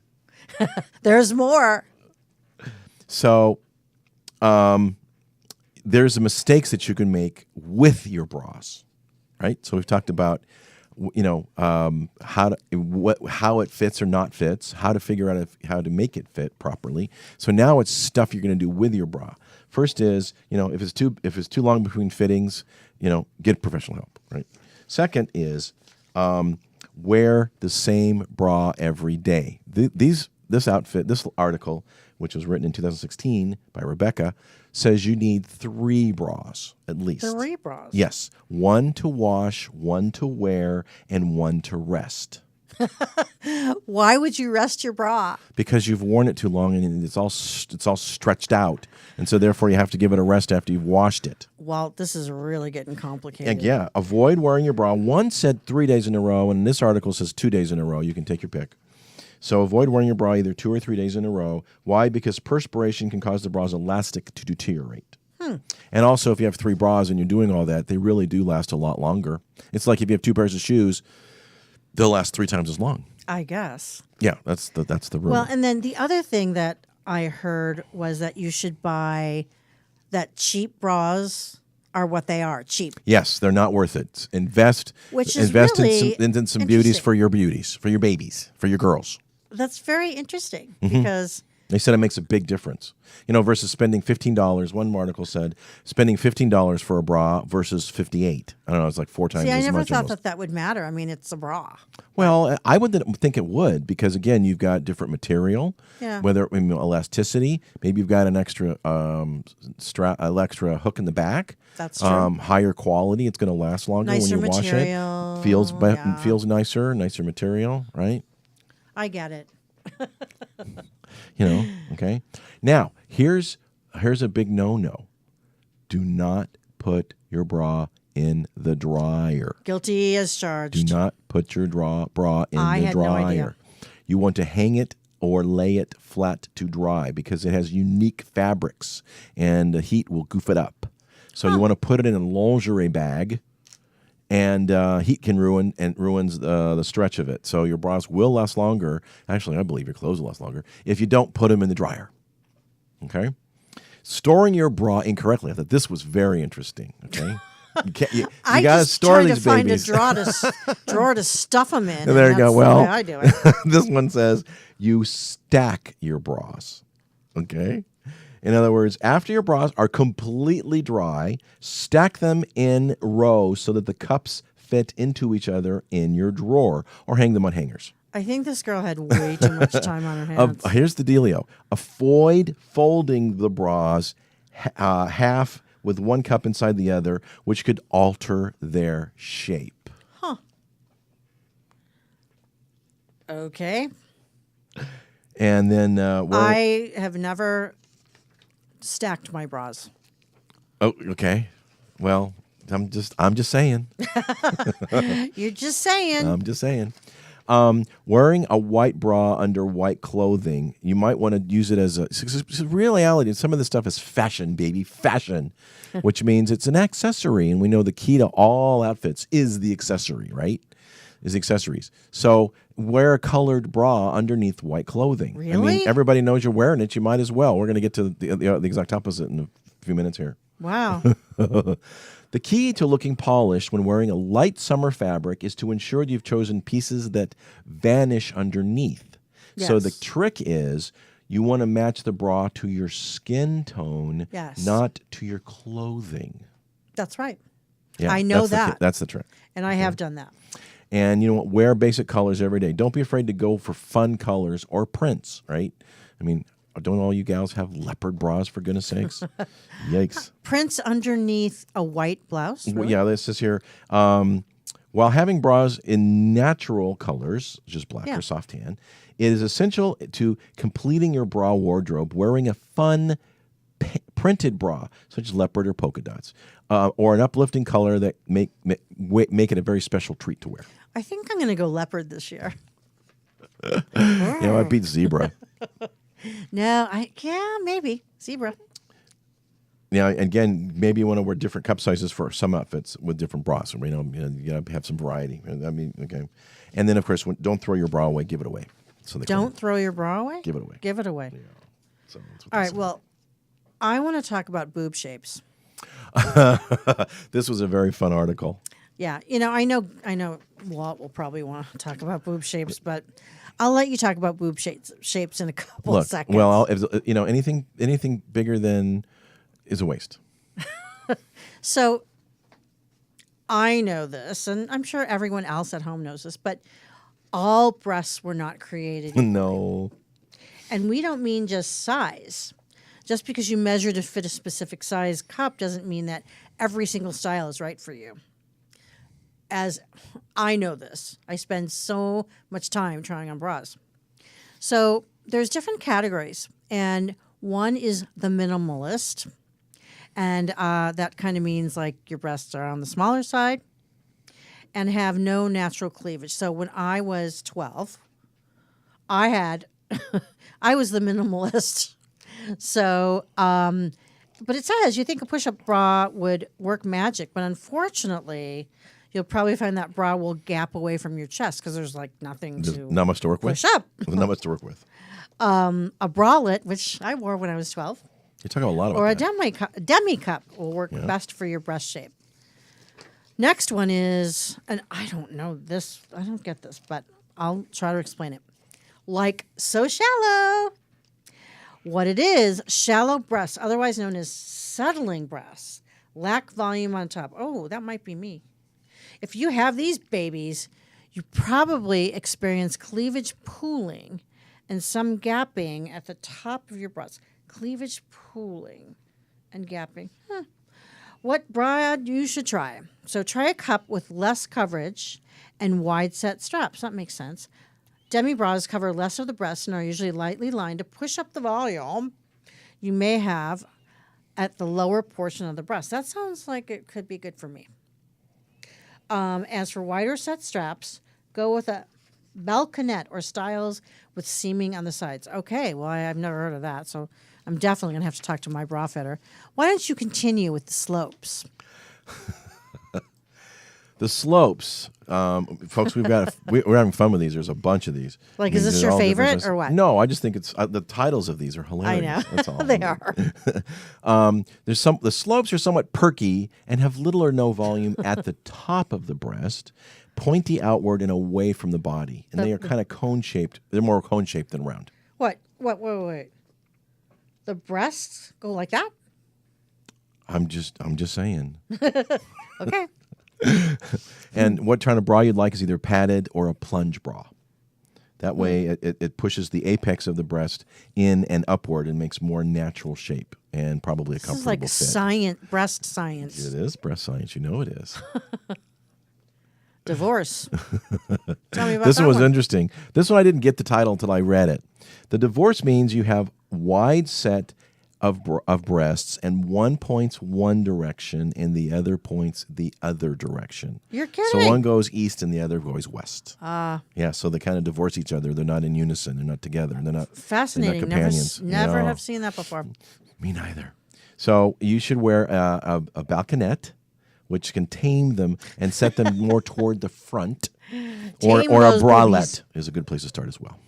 Speaker 3: There's more.
Speaker 2: So, there's mistakes that you can make with your bras, right? So we've talked about, how it fits or not fits, how to figure out how to make it fit properly. So now it's stuff you're going to do with your bra. First is, if it's too long between fittings, get professional help, right? Second is wear the same bra every day. This article, which was written in 2016 by Rebecca, says you need 3 bras at least.
Speaker 3: 3 bras?
Speaker 2: Yes. 1 to wash, 1 to wear, and 1 to rest.
Speaker 3: Why would you rest your bra?
Speaker 2: Because you've worn it too long and it's all stretched out, and so therefore you have to give it a rest after you've washed it.
Speaker 3: Well, this is really getting complicated.
Speaker 2: And yeah, avoid wearing your bra. One said 3 days in a row, and this article says 2 days in a row. You can take your pick. So avoid wearing your bra either 2 or 3 days in a row. Why? Because perspiration can cause the bra's elastic to deteriorate. And also, if you have 3 bras and you're doing all that, they really do last a lot longer. It's like if you have 2 pairs of shoes, they'll last 3 times as long.
Speaker 3: I guess.
Speaker 2: Yeah, that's the rule.
Speaker 3: Well, and then the other thing that I heard was that you should buy that cheap bras are what they are, cheap.
Speaker 2: Yes, they're not worth it. Invest
Speaker 3: really
Speaker 2: in some beauties, for your babies, for your girls.
Speaker 3: That's very interesting
Speaker 2: Mm-hmm.
Speaker 3: because
Speaker 2: They said it makes a big difference, versus spending $15. One article said spending $15 for a bra versus $58. I don't know, it's like 4 times
Speaker 3: see, I
Speaker 2: as
Speaker 3: never
Speaker 2: much.
Speaker 3: thought that would matter. I mean, it's a bra.
Speaker 2: Well, I would think it would because again, you've got different material, whether elasticity, maybe you've got an extra extra hook in the back.
Speaker 3: That's true.
Speaker 2: Higher quality, it's going to last longer
Speaker 3: Nicer
Speaker 2: when you
Speaker 3: material,
Speaker 2: wash it. Feels nicer material, right?
Speaker 3: I get it.
Speaker 2: Okay. Now, here's a big no-no. Do not put your bra in the dryer.
Speaker 3: Guilty as charged.
Speaker 2: Do not put your bra in
Speaker 3: I
Speaker 2: the
Speaker 3: had
Speaker 2: dryer.
Speaker 3: no idea.
Speaker 2: You want to hang it or lay it flat to dry because it has unique fabrics and the heat will goof it up. So you want to put it in a lingerie bag, and heat can ruins the stretch of it. So your bras will last longer. Actually, I believe your clothes will last longer if you don't put them in the dryer. Okay? Storing your bra incorrectly. I thought this was very interesting. Okay? You got to store these babies.
Speaker 3: I just try to find a drawer to stuff them in.
Speaker 2: There you go. Well,
Speaker 3: the way I do it.
Speaker 2: This one says you stack your bras. Okay? In other words, after your bras are completely dry, stack them in rows so that the cups fit into each other in your drawer, or hang them on hangers.
Speaker 3: I think this girl had way too much time on her hands.
Speaker 2: Here's the dealio. Avoid folding the bras half with one cup inside the other, which could alter their shape.
Speaker 3: Huh. Okay.
Speaker 2: And then
Speaker 3: I have never stacked my bras.
Speaker 2: Oh, okay. Well, I'm just saying.
Speaker 3: You're just saying.
Speaker 2: I'm just saying. Wearing a white bra under white clothing, you might want to use it as reality. Some of this stuff is fashion, baby, fashion, which means it's an accessory. And we know the key to all outfits is the accessory, right? Is the accessories. So wear a colored bra underneath white clothing.
Speaker 3: Really?
Speaker 2: I mean, everybody knows you're wearing it. You might as well. We're going to get to the exact opposite in a few minutes here.
Speaker 3: Wow.
Speaker 2: The key to looking polished when wearing a light summer fabric is to ensure you've chosen pieces that vanish underneath.
Speaker 3: Yes.
Speaker 2: So the trick is you want to match the bra to your skin tone,
Speaker 3: Yes.
Speaker 2: not to your clothing.
Speaker 3: That's right.
Speaker 2: Yeah,
Speaker 3: I know
Speaker 2: that's
Speaker 3: that.
Speaker 2: That's the trick.
Speaker 3: And I have done that.
Speaker 2: And wear basic colors every day. Don't be afraid to go for fun colors or prints, right? I mean, don't all you gals have leopard bras, for goodness sakes? Yikes.
Speaker 3: Prints underneath a white blouse? Really?
Speaker 2: Yeah, this is here. While having bras in natural colors, just black or soft tan, it is essential to completing your bra wardrobe wearing a fun printed bra, such as leopard or polka dots, or an uplifting color that make it a very special treat to wear.
Speaker 3: I think I'm going to go leopard this year.
Speaker 2: I beat zebra.
Speaker 3: No, maybe. Zebra.
Speaker 2: Yeah, again, maybe you want to wear different cup sizes for some outfits with different bras. You got to have some variety. I mean, okay. And then, of course, don't throw your bra away. Give it away.
Speaker 3: Don't throw your bra away?
Speaker 2: Give it away.
Speaker 3: Give it away.
Speaker 2: Yeah. So that's what
Speaker 3: All
Speaker 2: they
Speaker 3: right,
Speaker 2: say.
Speaker 3: well, I want to talk about boob shapes.
Speaker 2: This was a very fun article.
Speaker 3: Yeah, I know Walt will probably want to talk about boob shapes, but I'll let you talk about boob shapes in a couple of seconds.
Speaker 2: Well, anything bigger than is a waste.
Speaker 3: So I know this, and I'm sure everyone else at home knows this, but all breasts were not created equally.
Speaker 2: No.
Speaker 3: And we don't mean just size. Just because you measure to fit a specific size cup doesn't mean that every single style is right for you. As I know this, I spend so much time trying on bras. So there's different categories, and one is the minimalist, and that kind of means like your breasts are on the smaller side and have no natural cleavage. So when I was 12, I was the minimalist. So, but it says you think a push-up bra would work magic, but unfortunately, you'll probably find that bra will gap away from your chest because there's like nothing
Speaker 2: There's
Speaker 3: to
Speaker 2: not much to work with.
Speaker 3: push up.
Speaker 2: Not much to work with.
Speaker 3: A bralette, which I wore when I was 12,
Speaker 2: You're talking a lot about
Speaker 3: or a
Speaker 2: that.
Speaker 3: demi cup will work best for your breast shape. Next one is, and I don't know this, I don't get this, but I'll try to explain it. Like so shallow. What it is, shallow breasts, otherwise known as settling breasts, lack volume on top. Oh, that might be me. If you have these babies, you probably experience cleavage pooling and some gapping at the top of your breasts. Cleavage pooling and gapping. What bra you should try? So try a cup with less coverage and wide set straps. That makes sense. Demi bras cover less of the breast and are usually lightly lined to push up the volume you may have at the lower portion of the breast. That sounds like it could be good for me. As for wider set straps, go with a balconette or styles with seaming on the sides. Okay, well, I've never heard of that, so I'm definitely going to have to talk to my bra fitter. Why don't you continue with the slopes?
Speaker 2: The slopes, folks, we're having fun with these. There's a bunch of these.
Speaker 3: Like,
Speaker 2: I mean,
Speaker 3: is this
Speaker 2: they're
Speaker 3: your
Speaker 2: all different
Speaker 3: favorite
Speaker 2: ones.
Speaker 3: or what?
Speaker 2: No, I just think it's the titles of these are hilarious.
Speaker 3: I know.
Speaker 2: That's all.
Speaker 3: They are.
Speaker 2: The slopes are somewhat perky and have little or no volume at the top of the breast, pointy outward and away from the body, and they are kind of cone shaped. They're more cone shaped than round.
Speaker 3: What? Wait. The breasts go like that?
Speaker 2: I'm just saying.
Speaker 3: Okay.
Speaker 2: And what kind of bra you'd like is either padded or a plunge bra. That way, it pushes the apex of the breast in and upward and makes more natural shape and probably a
Speaker 3: This is
Speaker 2: comfortable
Speaker 3: like
Speaker 2: fit.
Speaker 3: science, breast science.
Speaker 2: It is breast science. You know it is.
Speaker 3: Divorce. Tell me about
Speaker 2: This
Speaker 3: that
Speaker 2: one was
Speaker 3: one.
Speaker 2: interesting. This one I didn't get the title until I read it. The divorce means you have wide set of breasts and one points one direction and the other points the other direction.
Speaker 3: You're kidding.
Speaker 2: So one goes east and the other goes west. Yeah, so they kind of divorce each other. They're not in unison. They're not together. They're not
Speaker 3: Fascinating.
Speaker 2: They're not
Speaker 3: Never,
Speaker 2: companions.
Speaker 3: never
Speaker 2: No.
Speaker 3: have seen that before.
Speaker 2: Me neither. So you should wear a balconette, which can tame them and set them more toward the front, or
Speaker 3: Tame
Speaker 2: a
Speaker 3: those
Speaker 2: bralette
Speaker 3: boobies.
Speaker 2: is a good place to start as well.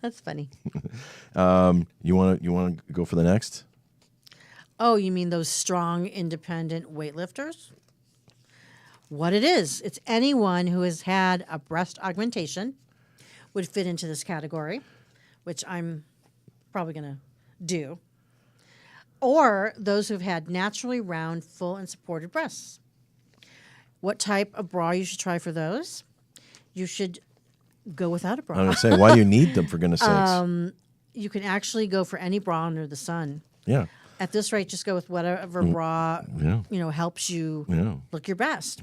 Speaker 3: That's funny.
Speaker 2: You want to go for the next?
Speaker 3: Oh, you mean those strong, independent weightlifters? What it is, it's anyone who has had a breast augmentation would fit into this category, which I'm probably going to do. Or those who've had naturally round, full, and supported breasts. What type of bra you should try for those? You should go without a bra.
Speaker 2: I'm going to say, why do you need them, for goodness sakes?
Speaker 3: You can actually go for any bra under the sun.
Speaker 2: Yeah.
Speaker 3: At this rate, just go with whatever bra
Speaker 2: Yeah.
Speaker 3: helps you
Speaker 2: Yeah.
Speaker 3: look your best.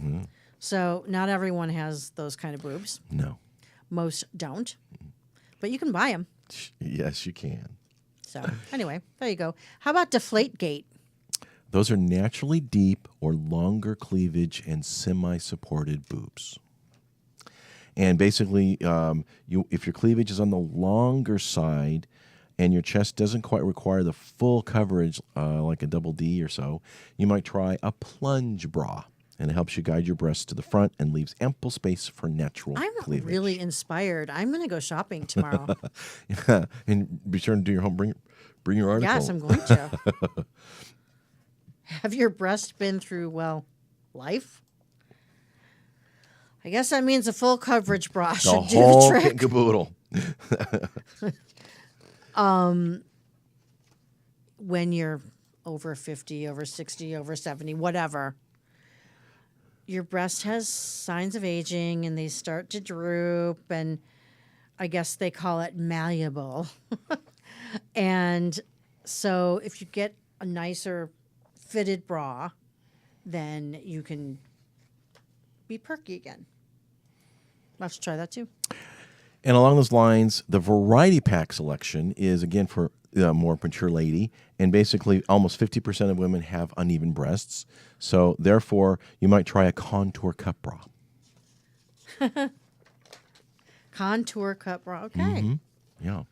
Speaker 3: So not everyone has those kind of boobs.
Speaker 2: No.
Speaker 3: Most don't, but you can buy them.
Speaker 2: Yes, you can.
Speaker 3: So anyway, there you go. How about deflate gate?
Speaker 2: Those are naturally deep or longer cleavage and semi-supported boobs. And basically, if your cleavage is on the longer side and your chest doesn't quite require the full coverage like a double D or so, you might try a plunge bra. And it helps you guide your breasts to the front and leaves ample space for natural
Speaker 3: I'm
Speaker 2: cleavage.
Speaker 3: really inspired. I'm going to go shopping tomorrow.
Speaker 2: Yeah. And be sure to do your home. Bring your article.
Speaker 3: Yes, I'm going to. Have your breasts been through, life? I guess that means a full coverage bra
Speaker 2: the
Speaker 3: should do
Speaker 2: whole
Speaker 3: the
Speaker 2: kit and
Speaker 3: trick.
Speaker 2: caboodle.
Speaker 3: When you're over 50, over 60, over 70, whatever, your breast has signs of aging and they start to droop, and I guess they call it malleable. And so if you get a nicer fitted bra, then you can be perky again. I'll have to try that too.
Speaker 2: And along those lines, the variety pack selection is, again, for a more mature lady. And basically, almost 50% of women have uneven breasts. So, therefore, you might try a contour cup bra.
Speaker 3: Contour cup bra. Okay.
Speaker 2: Mm-hmm. Yeah.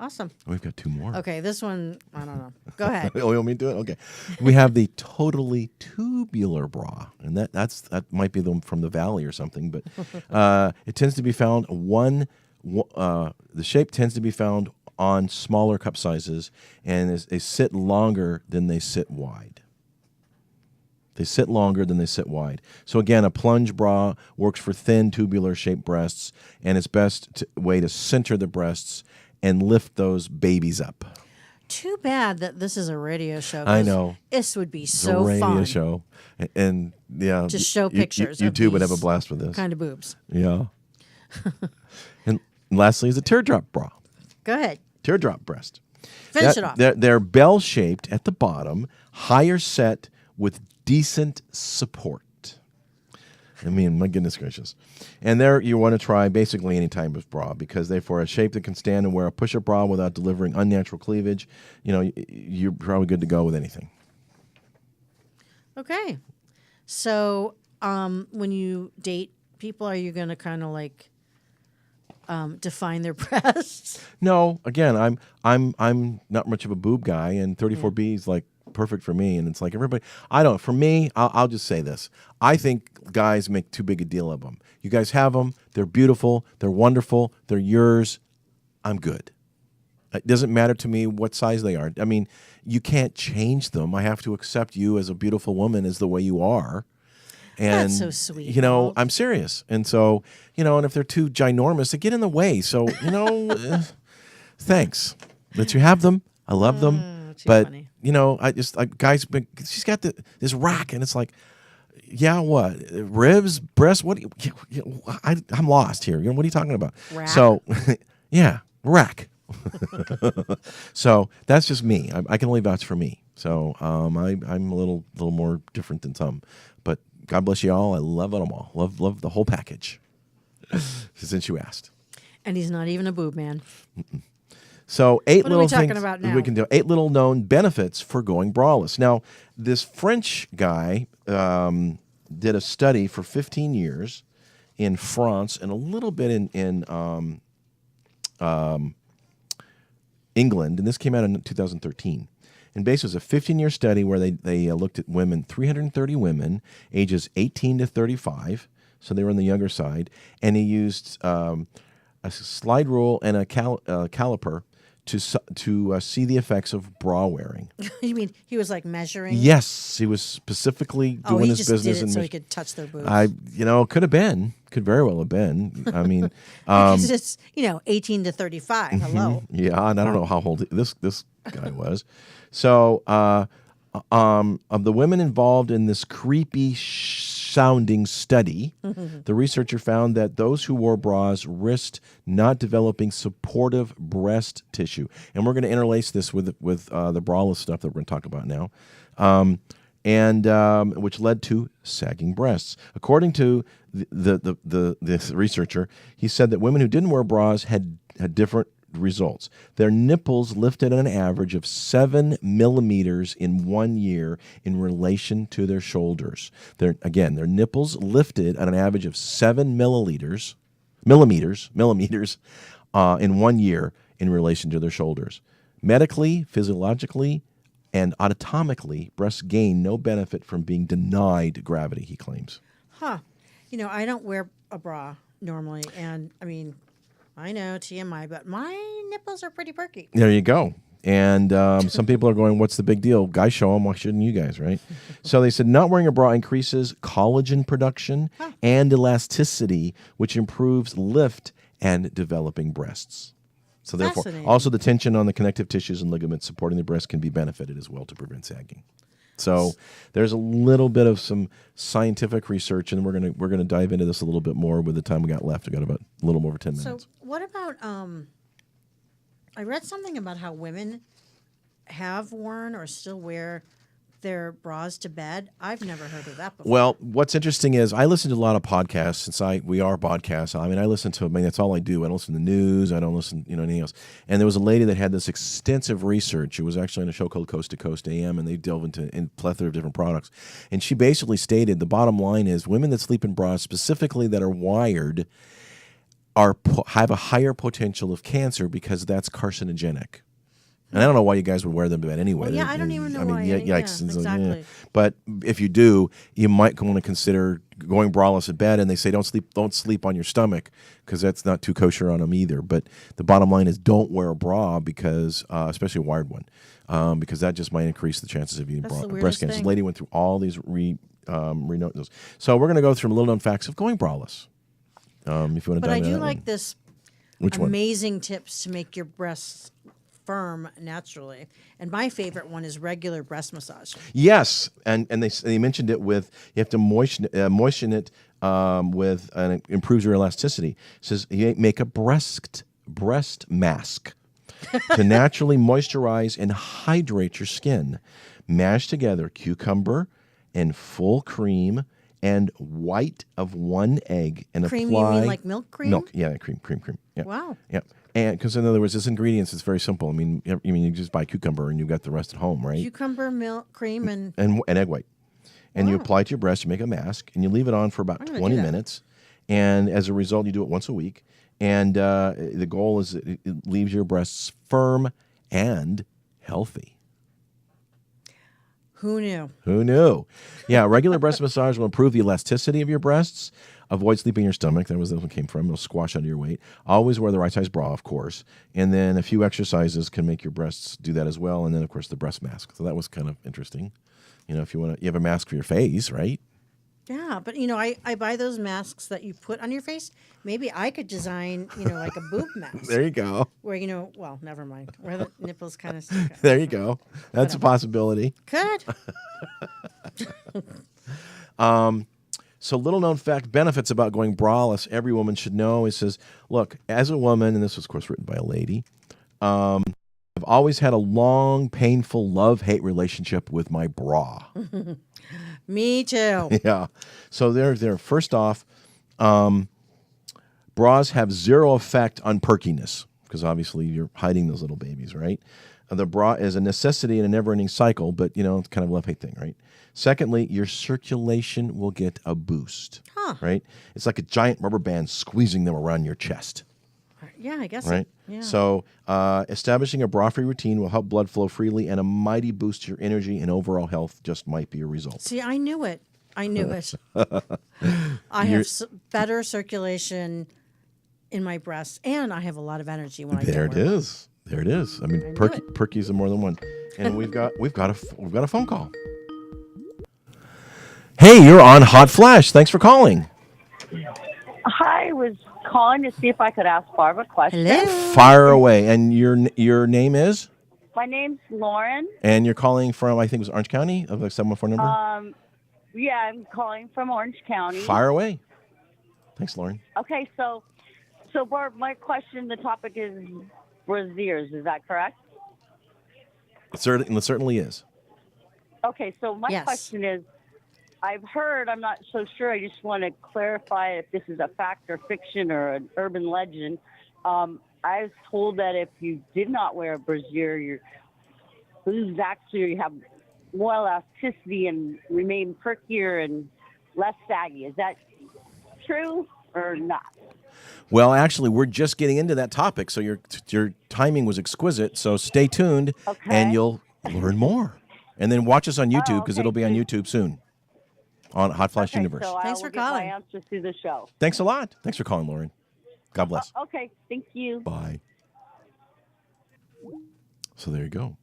Speaker 3: Awesome.
Speaker 2: We've got two more.
Speaker 3: Okay, this one, I don't know. Go ahead.
Speaker 2: Oh, you want me to do it? Okay. We have the totally tubular bra, and that might be the from the Valley or something, but it tends to be found the shape tends to be found on smaller cup sizes, and they sit longer than they sit wide. They sit longer than they sit wide. So again, a plunge bra works for thin tubular shaped breasts, and it's best way to center the breasts and lift those babies up.
Speaker 3: Too bad that this is a radio show.
Speaker 2: I know.
Speaker 3: This would be
Speaker 2: It's
Speaker 3: so
Speaker 2: a radio
Speaker 3: fun.
Speaker 2: show. And yeah.
Speaker 3: To show pictures
Speaker 2: You
Speaker 3: of
Speaker 2: two would have a
Speaker 3: these
Speaker 2: blast with this.
Speaker 3: kind of boobs.
Speaker 2: Yeah. And lastly is a teardrop bra.
Speaker 3: Go ahead.
Speaker 2: Teardrop breast.
Speaker 3: Finish it off.
Speaker 2: They're bell-shaped at the bottom, higher set with decent support. I mean, my goodness gracious. And there you want to try basically any type of bra because they for a shape that can stand and wear a push-up bra without delivering unnatural cleavage. You know, you're probably good to go with anything.
Speaker 3: Okay. So when you date people, are you going to kind of like define their breasts?
Speaker 2: No, again, I'm not much of a boob guy, and 34B is like perfect for me. And it's like everybody, for me, I'll just say this. I think guys make too big a deal of them. You guys have them. They're beautiful. They're wonderful. They're yours. I'm good. It doesn't matter to me what size they are. I mean, you can't change them. I have to accept you as a beautiful woman as the way you are. And,
Speaker 3: That's so sweet.
Speaker 2: You know,
Speaker 3: Walt.
Speaker 2: I'm serious. And so, you know, and if they're too ginormous, they get in the way. So, you know, thanks that you have them. I love them.
Speaker 3: Too
Speaker 2: But,
Speaker 3: funny.
Speaker 2: you know, guys, she's got this rack, and it's like, yeah, what? Ribs, breasts, what? I'm lost here. You know, what are you talking about?
Speaker 3: Rack?
Speaker 2: So, yeah, rack. So that's just me. I can only vouch for me. So I'm a little more different than some. But God bless you all. I love them all. Love the whole package. Since you asked.
Speaker 3: And he's not even a boob man.
Speaker 2: So
Speaker 3: What are we
Speaker 2: little
Speaker 3: talking
Speaker 2: things
Speaker 3: about now?
Speaker 2: we can do. 8 little known benefits for going braless. Now, this French guy did a study for 15 years in France and a little bit in England, and this came out in 2013. And basically, it was a 15-year study where they looked at women, 330 women, ages 18 to 35, so they were on the younger side, and he used a slide rule and a caliper to see the effects of bra wearing.
Speaker 3: You mean he was like measuring?
Speaker 2: Yes, he was specifically doing
Speaker 3: he
Speaker 2: his
Speaker 3: just
Speaker 2: business.
Speaker 3: did it so
Speaker 2: and
Speaker 3: he could touch their boobs.
Speaker 2: Could very well have been. I mean,
Speaker 3: because it's 18 to 35. Hello.
Speaker 2: yeah, and I don't know how old this guy was. So, of the women involved in this creepy sounding study, the researcher found that those who wore bras risked not developing supportive breast tissue. And we're going to interlace this with the braless stuff that we're going to talk about now, and which led to sagging breasts. According to this researcher, he said that women who didn't wear bras had different results. Their nipples lifted at an average of 7 millimeters in 1 year in relation to their shoulders. Their nipples lifted at an average of 7 millimeters in 1 year in relation to their shoulders. Medically, physiologically, and anatomically, breasts gain no benefit from being denied gravity, he claims.
Speaker 3: Huh. I don't wear a bra normally, and I mean, I know TMI, but my nipples are pretty perky.
Speaker 2: There you go. And some people are going, what's the big deal? Guys show them, why shouldn't you guys, right? So they said not wearing a bra increases collagen production and elasticity, which improves lift and developing breasts. So therefore,
Speaker 3: Fascinating.
Speaker 2: also the tension on the connective tissues and ligaments supporting the breast can be benefited as well to prevent sagging. So there's a little bit of some scientific research, and we're gonna dive into this a little bit more with the time we got left. We got about a little over 10
Speaker 3: So
Speaker 2: minutes.
Speaker 3: what about I read something about how women have worn or still wear their bras to bed. I've never heard of that before.
Speaker 2: Well, what's interesting is I listen to a lot of podcasts since we are podcasts. I mean, I listen to, that's all I do. I don't listen to the news. I don't listen, anything else. And there was a lady that had this extensive research. It was actually on a show called Coast to Coast AM, and they delve into a plethora of different products. And she basically stated the bottom line is women that sleep in bras, specifically that are wired, have a higher potential of cancer because that's carcinogenic. And I don't know why you guys would wear them to bed anyway.
Speaker 3: Well, yeah, I don't even know why.
Speaker 2: Yikes.
Speaker 3: Yeah,
Speaker 2: And so,
Speaker 3: exactly.
Speaker 2: But if you do, you might want to consider going braless at bed. And they say don't sleep on your stomach because that's not too kosher on them either. But the bottom line is don't wear a bra because, especially a wired one, because that just might increase the chances of getting
Speaker 3: That's the
Speaker 2: breast
Speaker 3: weirdest
Speaker 2: cancer. This
Speaker 3: thing.
Speaker 2: lady went through all these renote those. So we're going to go through little known facts of going braless. If you want to
Speaker 3: But
Speaker 2: dive
Speaker 3: I
Speaker 2: into
Speaker 3: do
Speaker 2: that
Speaker 3: like
Speaker 2: one.
Speaker 3: this
Speaker 2: Which one?
Speaker 3: amazing tips to make your breasts firm naturally. And my favorite one is regular breast massage.
Speaker 2: Yes, and they mentioned it with you have to moisten it with and it improves your elasticity. It says you make a breast mask to naturally moisturize and hydrate your skin. Mash together cucumber and full cream and white of one egg and
Speaker 3: Cream,
Speaker 2: apply.
Speaker 3: you mean like milk cream?
Speaker 2: Milk, yeah, cream. Yeah.
Speaker 3: Wow.
Speaker 2: Yeah. And because in other words, this ingredients is very simple. I mean, you just buy cucumber and you've got the rest at home, right?
Speaker 3: Cucumber, milk, cream, and
Speaker 2: And egg white. And you
Speaker 3: Wow.
Speaker 2: apply it to your breast, you make a mask, and you leave it on for about
Speaker 3: I'm gonna
Speaker 2: 20
Speaker 3: do that.
Speaker 2: minutes. And as a result, you do it once a week. And the goal is that it leaves your breasts firm and healthy.
Speaker 3: who knew?
Speaker 2: Who knew? Yeah, regular breast massage will improve the elasticity of your breasts. Avoid sleeping in your stomach. That was where it came from. It'll squash under your weight. Always wear the right size bra, of course. And then a few exercises can make your breasts do that as well. And then, of course, the breast mask. So that was kind of interesting. If you want to, you have a mask for your face, right?
Speaker 3: Yeah, but I buy those masks that you put on your face. Maybe I could design, like a boob mask.
Speaker 2: There you go.
Speaker 3: Where, well, never mind. Where the nipples kind of stick out.
Speaker 2: There you go. That's a possibility.
Speaker 3: Could.
Speaker 2: So little known fact, benefits about going braless, every woman should know. It says, look, as a woman, and this was, of course, written by a lady, I've always had a long, painful love-hate relationship with my bra.
Speaker 3: Me too.
Speaker 2: Yeah. So there. First off, bras have zero effect on perkiness because obviously you're hiding those little babies, right? The bra is a necessity in a never-ending cycle, but it's kind of a love-hate thing, right? Secondly, your circulation will get a boost, right? It's like a giant rubber band squeezing them around your chest.
Speaker 3: Yeah, I guess.
Speaker 2: Right.
Speaker 3: Yeah.
Speaker 2: So establishing a bra-free routine will help blood flow freely, and a mighty boost to your energy and overall health just might be a result.
Speaker 3: See, I knew it. I have better circulation in my breasts, and I have a lot of energy when I
Speaker 2: There
Speaker 3: get
Speaker 2: it
Speaker 3: work.
Speaker 2: is. There it is. I mean,
Speaker 3: I knew
Speaker 2: perkies are more than one. And we've got a phone call. Hey, you're on Hot Flash. Thanks for calling.
Speaker 4: Hi, I was calling to see if I could ask Barb a question.
Speaker 3: Hello.
Speaker 2: Fire away. And your name is?
Speaker 4: My name's Lauren.
Speaker 2: And you're calling from, I think it was Orange County, of the 714 number?
Speaker 4: Yeah, I'm calling from Orange County.
Speaker 2: Fire away. Thanks, Lauren.
Speaker 4: Okay, so Barb, my question, the topic is brassieres. Is that correct?
Speaker 2: It certainly is.
Speaker 4: Okay, so my
Speaker 3: Yes.
Speaker 4: question is, I've heard, I'm not so sure, I just want to clarify if this is a fact or fiction or an urban legend. I was told that if you did not wear a brassiere, your boobs actually have more elasticity and remain perkier and less saggy. Is that true or not?
Speaker 2: Well, actually, we're just getting into that topic, so your timing was exquisite. So stay tuned, and you'll learn more. And then watch us on YouTube because it'll be on YouTube soon on Hot Flash Universe.
Speaker 4: So
Speaker 3: Thanks
Speaker 4: I
Speaker 3: for
Speaker 4: will get
Speaker 3: calling.
Speaker 4: my answer through the show.
Speaker 2: Thanks a lot. Thanks for calling, Lauren. God bless.
Speaker 4: Okay, thank you.
Speaker 2: Bye. So there you go.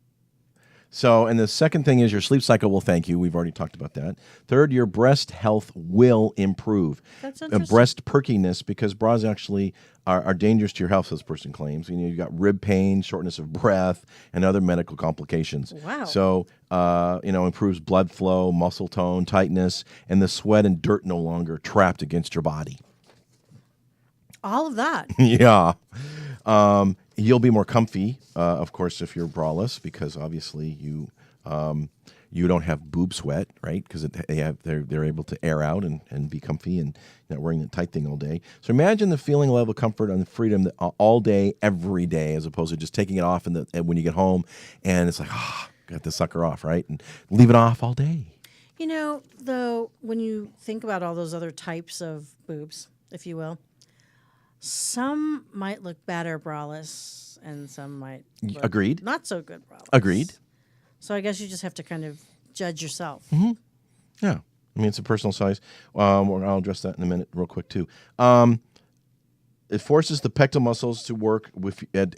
Speaker 2: So, and the second thing is your sleep cycle will thank you. We've already talked about that. Third, your breast health will improve.
Speaker 3: That's interesting.
Speaker 2: Breast perkiness, because bras actually are dangerous to your health, this person claims. You've got rib pain, shortness of breath, and other medical complications.
Speaker 3: Wow.
Speaker 2: So, improves blood flow, muscle tone, tightness, and the sweat and dirt no longer trapped against your body.
Speaker 3: All of that.
Speaker 2: Yeah. You'll be more comfy, of course, if you're braless, because obviously you don't have boob sweat, right? Because they're able to air out and be comfy and not wearing that tight thing all day. So imagine the feeling level of comfort and freedom all day, every day, as opposed to just taking it off and when you get home and it's like, got the sucker off, right? And leave it off all day.
Speaker 3: Though, when you think about all those other types of boobs, if you will, some might look better braless, and some might look
Speaker 2: Agreed.
Speaker 3: not so good braless.
Speaker 2: Agreed.
Speaker 3: So I guess you just have to kind of judge yourself.
Speaker 2: Mm-hmm. Yeah. I mean, it's a personal size. I'll address that in a minute real quick, too. It forces the pectoral muscles to work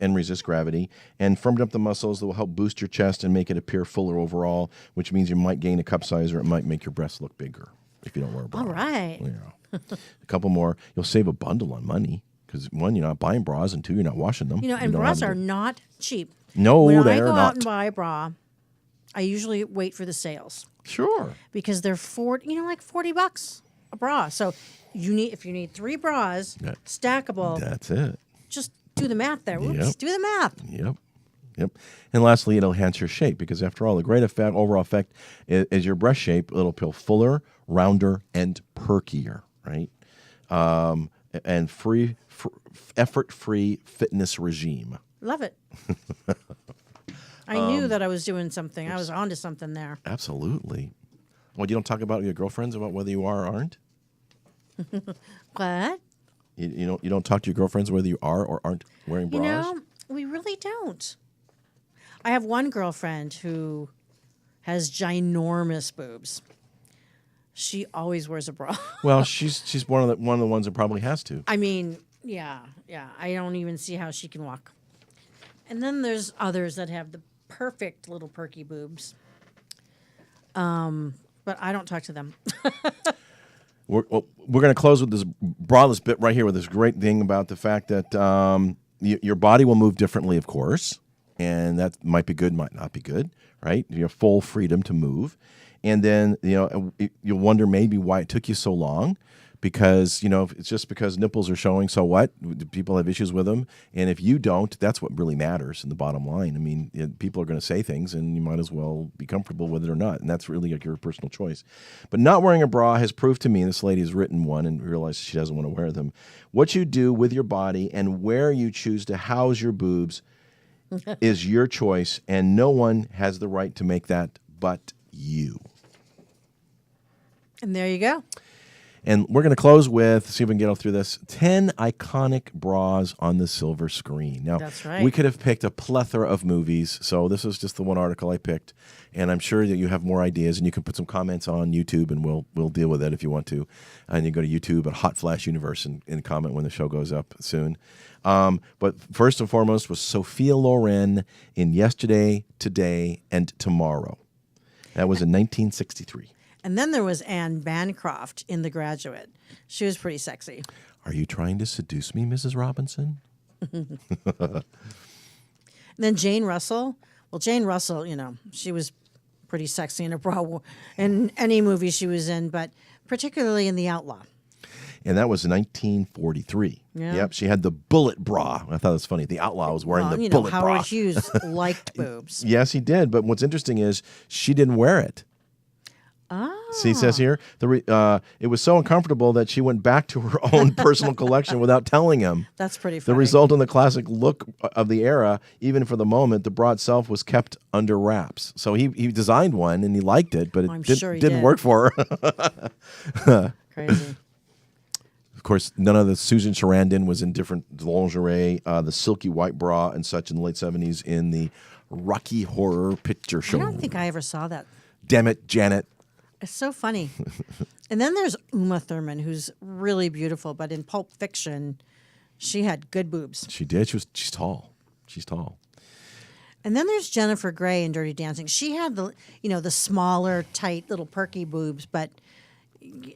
Speaker 2: and resist gravity, and firmed up the muscles that will help boost your chest and make it appear fuller overall, which means you might gain a cup size or it might make your breasts look bigger if you don't wear a bra.
Speaker 3: All right.
Speaker 2: Yeah. A couple more. You'll save a bundle on money. Because one, you're not buying bras, and two, you're not washing them.
Speaker 3: And bras are not cheap.
Speaker 2: No,
Speaker 3: when
Speaker 2: they're
Speaker 3: I go
Speaker 2: not.
Speaker 3: out and buy a bra, I usually wait for the sales
Speaker 2: Sure.
Speaker 3: because they're like $40 a bra. So if you need 3 bras, stackable,
Speaker 2: That's it.
Speaker 3: just do the math there. Oops,
Speaker 2: Yep.
Speaker 3: do the math.
Speaker 2: Yep. And lastly, it'll enhance your shape because after all, the great overall effect is your breast shape. It'll feel fuller, rounder, and perkier, right? And effort-free fitness regime.
Speaker 3: Love it. I knew that I was doing something. I was onto something there.
Speaker 2: Absolutely. Well, you don't talk about your girlfriends about whether you are or aren't?
Speaker 3: What?
Speaker 2: You don't talk to your girlfriends whether you are or aren't wearing bras?
Speaker 3: We really don't. I have one girlfriend who has ginormous boobs. She always wears a bra.
Speaker 2: Well, she's one of the ones that probably has to.
Speaker 3: I mean, yeah. I don't even see how she can walk. And then there's others that have the perfect little perky boobs. But I don't talk to them.
Speaker 2: We're going to close with this braless bit right here with this great thing about the fact that your body will move differently, of course, and that might be good, might not be good, right? You have full freedom to move. And then, you'll wonder maybe why it took you so long because, it's just because nipples are showing, so what? People have issues with them. And if you don't, that's what really matters in the bottom line. I mean, people are going to say things and you might as well be comfortable with it or not. And that's really like your personal choice. But not wearing a bra has proved to me, and this lady has written one and realized she doesn't want to wear them, what you do with your body and where you choose to house your boobs is your choice. And no one has the right to make that but you.
Speaker 3: And there you go.
Speaker 2: And we're going to close with, see if we can get through this, 10 iconic bras on the silver screen. Now,
Speaker 3: That's right.
Speaker 2: we could have picked a plethora of movies, so this is just the one article I picked. And I'm sure that you have more ideas, and you can put some comments on YouTube, and we'll deal with it if you want to. And you go to YouTube at Hot Flash Universe and comment when the show goes up soon. But first and foremost was Sophia Loren in Yesterday, Today, and Tomorrow. That was in 1963.
Speaker 3: And then there was Anne Bancroft in The Graduate. She was pretty sexy.
Speaker 2: Are you trying to seduce me, Mrs. Robinson?
Speaker 3: And then Jane Russell. Well, Jane Russell, she was pretty sexy in a bra in any movie she was in, but particularly in The Outlaw.
Speaker 2: And that was 1943.
Speaker 3: Yeah.
Speaker 2: Yep, she had the bullet bra. I thought it was funny. The Outlaw was wearing the bullet
Speaker 3: Howard
Speaker 2: bra.
Speaker 3: Hughes liked boobs.
Speaker 2: Yes, he did. But what's interesting is she didn't wear it. See, it says here, it was so uncomfortable that she went back to her own personal collection without telling him.
Speaker 3: That's pretty funny.
Speaker 2: The result in the classic look of the era, even for the moment, the bra itself was kept under wraps. So he designed one and he liked it, but it didn't work for her.
Speaker 3: Crazy.
Speaker 2: Of course, none of the Susan Sarandon was in different lingerie, the silky white bra and such in the late 70s in the Rocky Horror Picture Show.
Speaker 3: I don't think I ever saw that.
Speaker 2: Damn it, Janet.
Speaker 3: It's so funny. And then there's Uma Thurman, who's really beautiful, but in Pulp Fiction, she had good boobs.
Speaker 2: She did. She's tall. She's tall.
Speaker 3: And then there's Jennifer Grey in Dirty Dancing. She had the smaller, tight, little perky boobs, but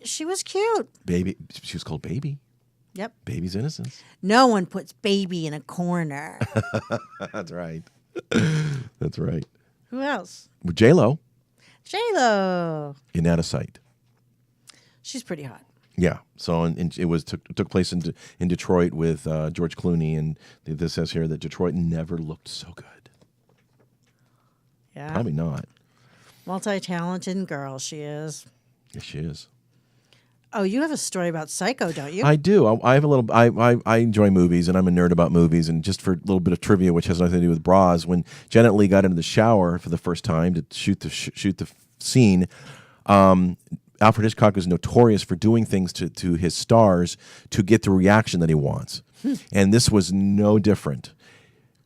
Speaker 3: she was cute.
Speaker 2: Baby, she was called Baby.
Speaker 3: Yep.
Speaker 2: Baby's innocence.
Speaker 3: No one puts Baby in a corner.
Speaker 2: That's right. That's right.
Speaker 3: Who else?
Speaker 2: J-Lo,
Speaker 3: J-Lo.
Speaker 2: in Out of Sight.
Speaker 3: She's pretty hot.
Speaker 2: Yeah. So and it took place in Detroit with George Clooney, and this says here that Detroit never looked so good.
Speaker 3: Yeah.
Speaker 2: Probably not.
Speaker 3: Multi-talented girl she is.
Speaker 2: Yes, she is.
Speaker 3: Oh, you have a story about Psycho, don't you?
Speaker 2: I do. I have a little. I enjoy movies, and I'm a nerd about movies. And just for a little bit of trivia, which has nothing to do with bras, when Janet Leigh got into the shower for the first time to shoot the scene, Alfred Hitchcock is notorious for doing things to his stars to get the reaction that he wants, and this was no different.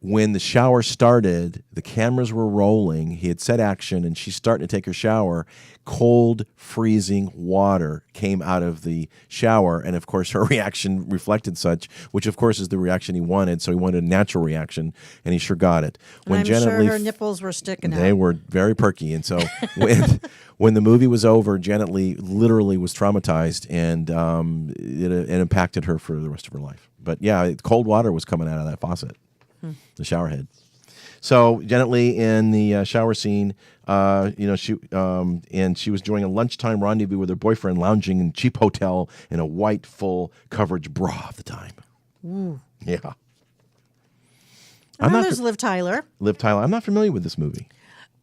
Speaker 2: When the shower started, the cameras were rolling. He had set action, and she's starting to take her shower. Cold, freezing water came out of the shower, and of course, her reaction reflected such, which of course is the reaction he wanted. So he wanted a natural reaction, and he sure got it.
Speaker 3: And I'm sure her nipples were sticking out.
Speaker 2: They were very perky, and so when the movie was over, Janet Leigh literally was traumatized, and it impacted her for the rest of her life. But yeah, cold water was coming out of that faucet. The shower head. So Janet Leigh in the shower scene, she was doing a lunchtime rendezvous with her boyfriend, lounging in a cheap hotel in a white full coverage bra of the time.
Speaker 3: Ooh.
Speaker 2: Yeah.
Speaker 3: And then there's Liv Tyler.
Speaker 2: Liv Tyler. I'm not familiar with this movie.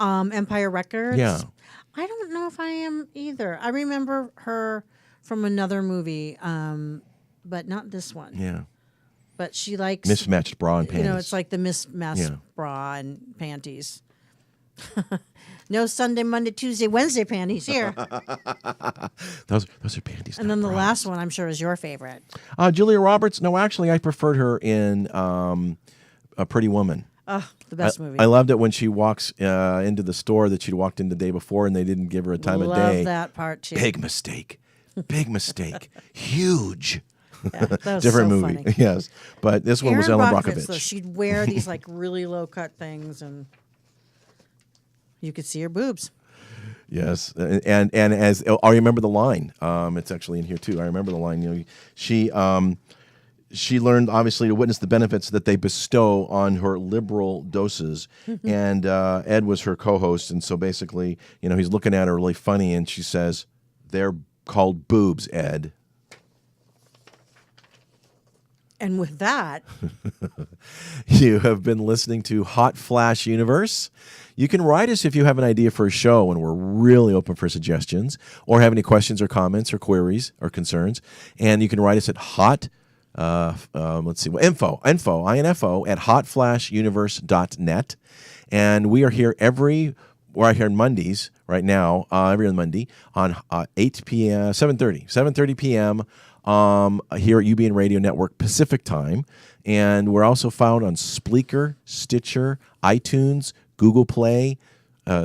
Speaker 3: Empire Records.
Speaker 2: Yeah.
Speaker 3: I don't know if I am either. I remember her from another movie, but not this one.
Speaker 2: Yeah.
Speaker 3: But she likes
Speaker 2: mismatched bra and panties.
Speaker 3: It's like the mismatched bra and panties. No Sunday, Monday, Tuesday, Wednesday panties here.
Speaker 2: those are panties.
Speaker 3: And then the
Speaker 2: bras.
Speaker 3: last one, I'm sure, is your favorite.
Speaker 2: Julia Roberts. No, actually, I preferred her in A Pretty Woman.
Speaker 3: Oh, the best movie.
Speaker 2: I loved it when she walks into the store that she'd walked in the day before, and they didn't give her a time of day.
Speaker 3: Love that part too.
Speaker 2: Big mistake. Big mistake. Huge.
Speaker 3: Yeah, that was
Speaker 2: different
Speaker 3: so
Speaker 2: movie.
Speaker 3: funny.
Speaker 2: Yes, but this one was Ellen Brockovich.
Speaker 3: Though, she'd wear these like really low cut things, and you could see her boobs.
Speaker 2: Yes, and as I remember the line. It's actually in here too. I remember the line. She learned obviously to witness the benefits that they bestow on her liberal doses, and Ed was her co-host, and so basically, he's looking at her really funny, and she says, "They're called boobs, Ed."
Speaker 3: And with that,
Speaker 2: you have been listening to Hot Flash Universe. You can write us if you have an idea for a show, and we're really open for suggestions, or have any questions or comments or queries or concerns. And you can write us at info at hotflashuniverse.net. And we are here we're here on Mondays right now, every other Monday on 8 p.m., 7:30 p.m. Here at UBN Radio Network Pacific Time. And we're also found on Spreaker, Stitcher, iTunes, Google Play,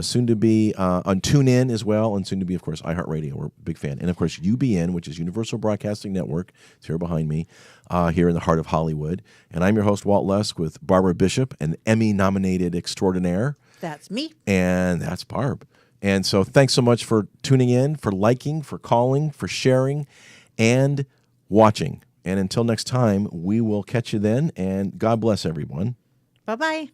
Speaker 2: soon to be on TuneIn as well, and soon to be, of course, iHeartRadio. We're a big fan. And, of course, UBN, which is Universal Broadcasting Network. It's here behind me, here in the heart of Hollywood. And I'm your host, Walt Lusk, with Barbara Bishop, an Emmy-nominated extraordinaire.
Speaker 3: that's me.
Speaker 2: And that's Barb. And so thanks so much for tuning in, for liking, for calling, for sharing, and watching. And until next time, we will catch you then, and God bless everyone.
Speaker 3: Bye-bye.